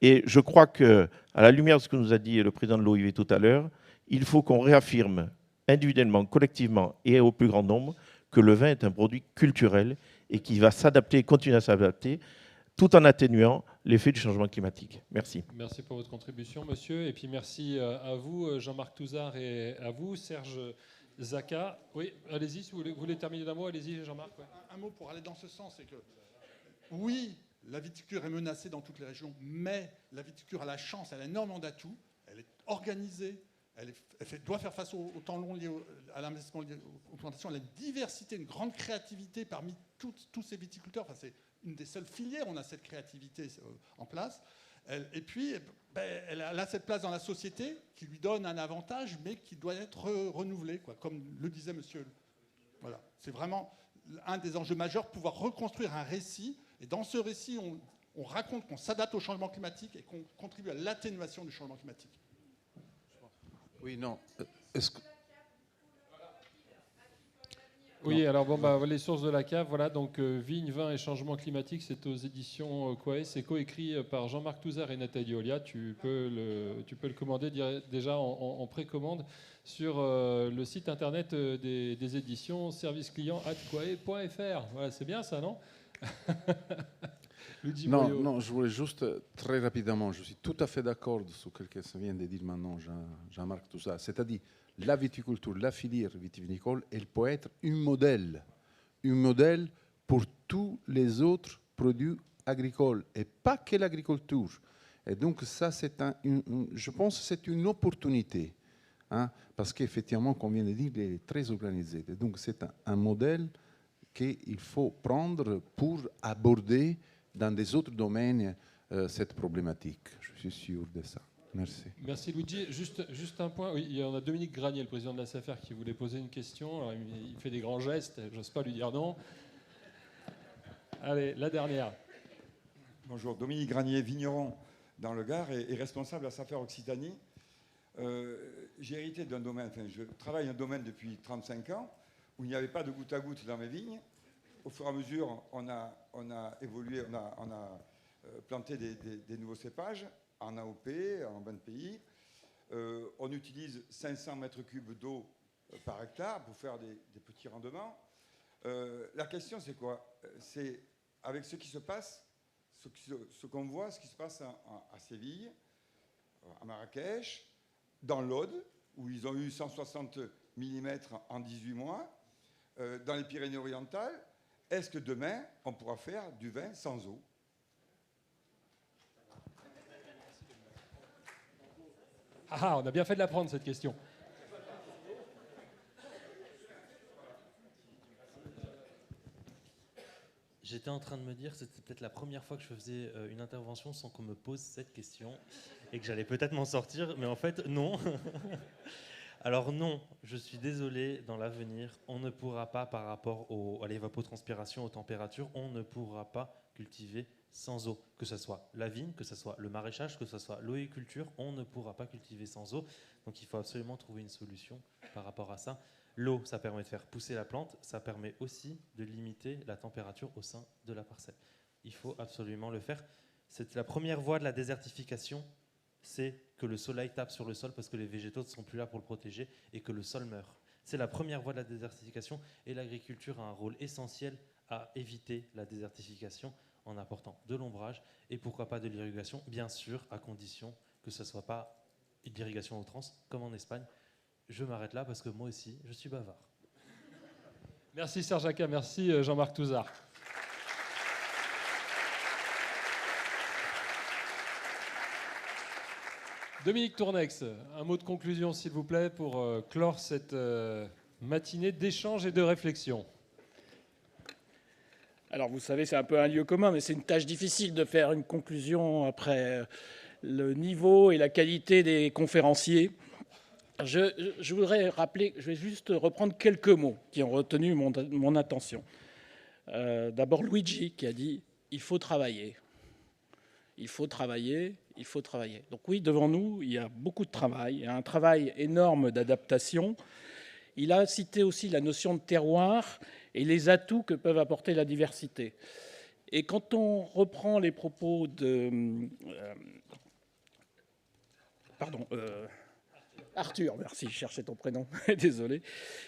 Et je crois qu'à la lumière de ce que nous a dit le président de l'OIV tout à l'heure, il faut qu'on réaffirme individuellement, collectivement et au plus grand nombre que le vin est un produit culturel et qui va s'adapter et continuer à s'adapter tout en atténuant l'effet du changement climatique. Merci. Merci pour votre contribution, monsieur. Et puis merci à vous, Jean-Marc Touzard, et à vous, Serge Zaka. Oui, allez-y, si vous voulez terminer d'un mot, allez-y, Jean-Marc. Ouais. Un mot pour aller dans ce sens, c'est que oui, la viticulture est menacée dans toutes les régions, mais la viticulture a la chance, elle a énormément d'atouts, elle est organisée, doit faire face au temps long lié à l'investissement lié aux plantations. Elle a une diversité, une grande créativité parmi tous ces viticulteurs. Enfin, c'est une des seules filières où on a cette créativité en place. Et puis, elle a cette place dans la société qui lui donne un avantage, mais qui doit être renouvelé, quoi, comme le disait monsieur. Voilà. C'est vraiment un des enjeux majeurs, pouvoir reconstruire un récit. Et dans ce récit, on raconte qu'on s'adapte au changement climatique et qu'on contribue à l'atténuation du changement climatique. Oui, non. Oui, alors les sources de la cave, voilà, donc Vigne, vin et changement climatique, c'est aux éditions Quae, c'est coécrit par Jean-Marc Touzard et Nathalie Olia. Tu peux le commander déjà en précommande sur le site internet des éditions serviceclient@quae.fr. Voilà, c'est bien ça, non? Non, je voulais juste très rapidement, je suis tout à fait d'accord sur ce que ça vient de dire maintenant Jean-Marc Touzard. C'est-à-dire, la viticulture, la filière vitivinicole, elle peut être un modèle pour tous les autres produits agricoles et pas que l'agriculture. Et donc ça, je pense que c'est une opportunité, hein, parce qu'effectivement, comme vient de dire, il est très organisé. Et donc c'est un modèle qu'il faut prendre pour aborder dans des autres domaines cette problématique. Je suis sûr de ça. Merci. Merci Luigi. Juste un point. Oui, il y en a Dominique Granier, le président de la SAFER, qui voulait poser une question. Alors, il fait des grands gestes. Je n'ose pas lui dire non. Allez, la dernière. Bonjour, Dominique Granier, vigneron dans le Gard et responsable à SAFER Occitanie. J'ai hérité d'un domaine, je travaille un domaine depuis 35 ans, où où il n'y avait pas de goutte à goutte dans mes vignes. Au fur et à mesure, on a évolué, on a planté des nouveaux cépages en AOP, en 20 pays. On utilise 500 mètres cubes d'eau par hectare pour faire des petits rendements. La question, c'est quoi? C'est avec ce qui se passe, ce qu'on voit, ce qui se passe à Séville, à Marrakech, dans l'Aude, où ils ont eu 160 mm en 18 mois, dans les Pyrénées-Orientales. Est-ce que demain, on pourra faire du vin sans eau? Ah, on a bien fait de la prendre, cette question. J'étais en train de me dire, c'était peut-être la première fois que je faisais une intervention sans qu'on me pose cette question et que j'allais peut-être m'en sortir, mais en fait, non. Alors non, je suis désolé, dans l'avenir, on ne pourra pas, par rapport à l'évapotranspiration, aux températures, on ne pourra pas cultiver sans eau. Que ce soit la vigne, que ce soit le maraîchage, que ce soit l'oïculture, on ne pourra pas cultiver sans eau. Donc il faut absolument trouver une solution par rapport à ça. L'eau, ça permet de faire pousser la plante, ça permet aussi de limiter la température au sein de la parcelle. Il faut absolument le faire. C'est la première voie de la désertification, c'est que le soleil tape sur le sol parce que les végétaux ne sont plus là pour le protéger et que le sol meurt. C'est la première voie de la désertification et l'agriculture a un rôle essentiel à éviter la désertification en apportant de l'ombrage et pourquoi pas de l'irrigation, bien sûr, à condition que ce ne soit pas une irrigation à outrance comme en Espagne. Je m'arrête là parce que moi aussi, je suis bavard. Merci Serge Jacquat, merci Jean-Marc Touzard. Dominique Tournex, un mot de conclusion s'il vous plaît pour clore cette matinée d'échange et de réflexion. Alors vous savez, c'est un peu un lieu commun, mais c'est une tâche difficile de faire une conclusion après le niveau et la qualité des conférenciers. Je voudrais rappeler, je vais juste reprendre quelques mots qui ont retenu mon attention. D'abord Luigi qui a dit « il faut travailler ». Il faut travailler, il faut travailler. Donc oui, devant nous, il y a beaucoup de travail, il y a un travail énorme d'adaptation. Il a cité aussi la notion de terroir et les atouts que peuvent apporter la diversité. Et quand on reprend les propos de... Arthur, merci, je cherchais ton prénom, désolé.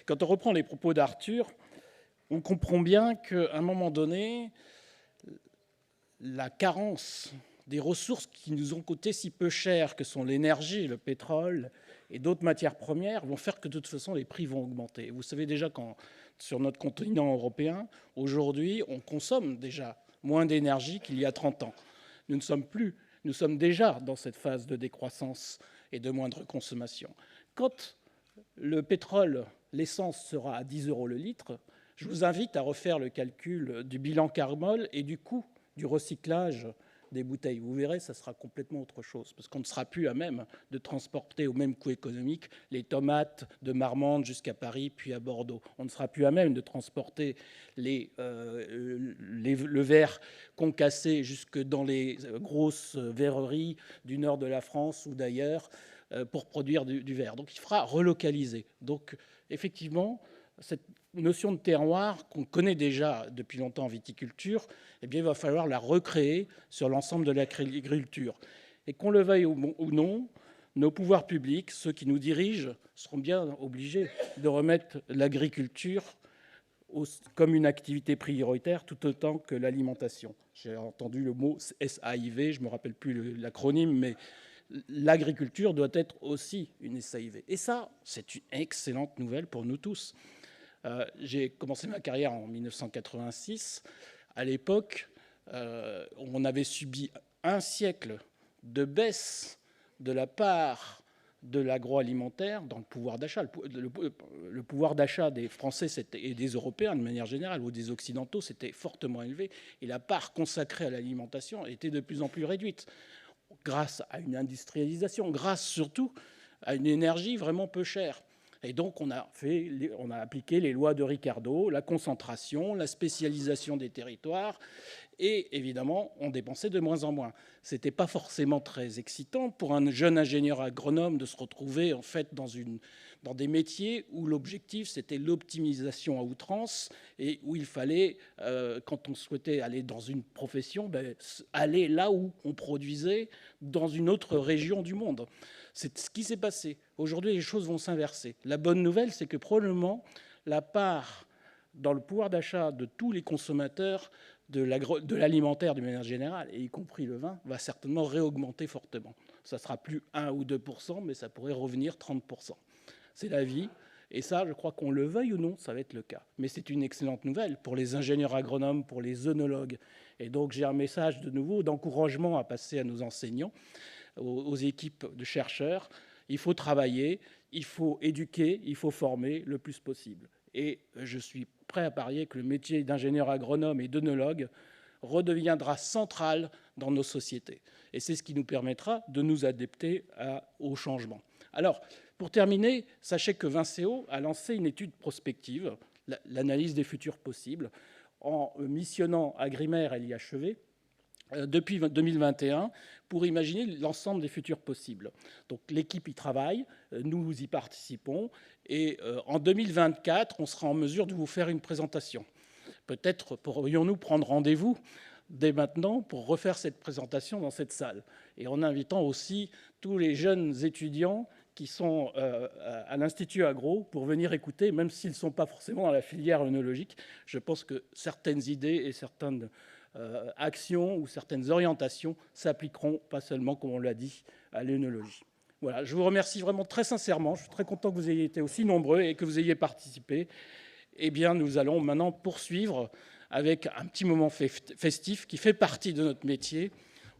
Quand on reprend les propos d'Arthur, on comprend bien qu'à un moment donné, la carence des ressources qui nous ont coûté si peu cher, que sont l'énergie, le pétrole et d'autres matières premières, vont faire que de toute façon les prix vont augmenter. Vous savez déjà qu'en sur notre continent européen, aujourd'hui, on consomme déjà moins d'énergie qu'il y a 30 ans. Nous sommes déjà dans cette phase de décroissance et de moindre consommation. Quand le pétrole, l'essence sera à 10 € le litre, je vous invite à refaire le calcul du bilan carbone et du coût du recyclage des bouteilles. Vous verrez, ça sera complètement autre chose, parce qu'on ne sera plus à même de transporter au même coût économique les tomates de Marmande jusqu'à Paris, puis à Bordeaux. On ne sera plus à même de transporter le verre concassé jusque dans les grosses verreries du nord de la France ou d'ailleurs pour produire du verre. Donc il faudra relocaliser. Donc effectivement, cette notion de terroir qu'on connaît déjà depuis longtemps en viticulture, eh bien, il va falloir la recréer sur l'ensemble de l'agriculture. Et qu'on le veuille ou non, nos pouvoirs publics, ceux qui nous dirigent, seront bien obligés de remettre l'agriculture comme une activité prioritaire tout autant que l'alimentation. J'ai entendu le mot SAIV, je ne me rappelle plus l'acronyme, mais l'agriculture doit être aussi une SAIV. Et ça, c'est une excellente nouvelle pour nous tous. J'ai commencé ma carrière en 1986. À l'époque, on avait subi un siècle de baisse de la part de l'agroalimentaire dans le pouvoir d'achat. Le pouvoir d'achat des Français et des Européens de manière générale, ou des Occidentaux, c'était fortement élevé. Et la part consacrée à l'alimentation était de plus en plus réduite, grâce à une industrialisation, grâce surtout à une énergie vraiment peu chère. Et donc, on a appliqué les lois de Ricardo, la concentration, la spécialisation des territoires, et évidemment, on dépensait de moins en moins. Ce n'était pas forcément très excitant pour un jeune ingénieur agronome de se retrouver en fait dans dans des métiers où l'objectif, c'était l'optimisation à outrance et où il fallait, quand on souhaitait aller dans une profession, aller là où on produisait dans une autre région du monde. C'est ce qui s'est passé. Aujourd'hui, les choses vont s'inverser. La bonne nouvelle, c'est que probablement la part dans le pouvoir d'achat de tous les consommateurs de l'alimentaire d'une manière générale, et y compris le vin, va certainement réaugmenter fortement. Ça ne sera plus 1 ou 2%, mais ça pourrait revenir 30%. C'est la vie, et ça, je crois qu'on le veuille ou non, ça va être le cas. Mais c'est une excellente nouvelle pour les ingénieurs agronomes, pour les œnologues. Et donc j'ai un message de nouveau d'encouragement à passer à nos enseignants, aux équipes de chercheurs. Il faut travailler, il faut éduquer, il faut former le plus possible. Et je suis prêt à parier que le métier d'ingénieur agronome et d'œnologue redeviendra central dans nos sociétés. Et c'est ce qui nous permettra de nous adapter au changement. Alors, pour terminer, sachez que Vinceo a lancé une étude prospective, l'analyse des futurs possibles, en missionnant Agrimer et l'IHEV depuis 2021 pour imaginer l'ensemble des futurs possibles. Donc l'équipe y travaille, nous y participons, et en 2024, on sera en mesure de vous faire une présentation. Peut-être pourrions-nous prendre rendez-vous dès maintenant pour refaire cette présentation dans cette salle, et en invitant aussi tous les jeunes étudiants qui sont à l'Institut Agro pour venir écouter, même s'ils ne sont pas forcément dans la filière œnologique. Je pense que certaines idées et certaines actions ou certaines orientations s'appliqueront, pas seulement, comme on l'a dit, à l'œnologie. Voilà, je vous remercie vraiment très sincèrement. Je suis très content que vous ayez été aussi nombreux et que vous ayez participé. Eh bien, nous allons maintenant poursuivre avec un petit moment festif qui fait partie de notre métier,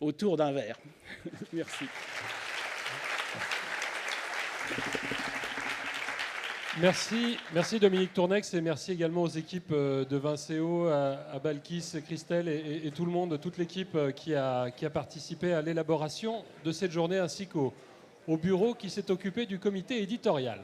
autour d'un verre. Merci. Merci Dominique Tournex, et merci également aux équipes de Vinceo, à Balkis, Christelle et tout le monde, toute l'équipe qui a participé à l'élaboration de cette journée, ainsi qu'au bureau qui s'est occupé du comité éditorial.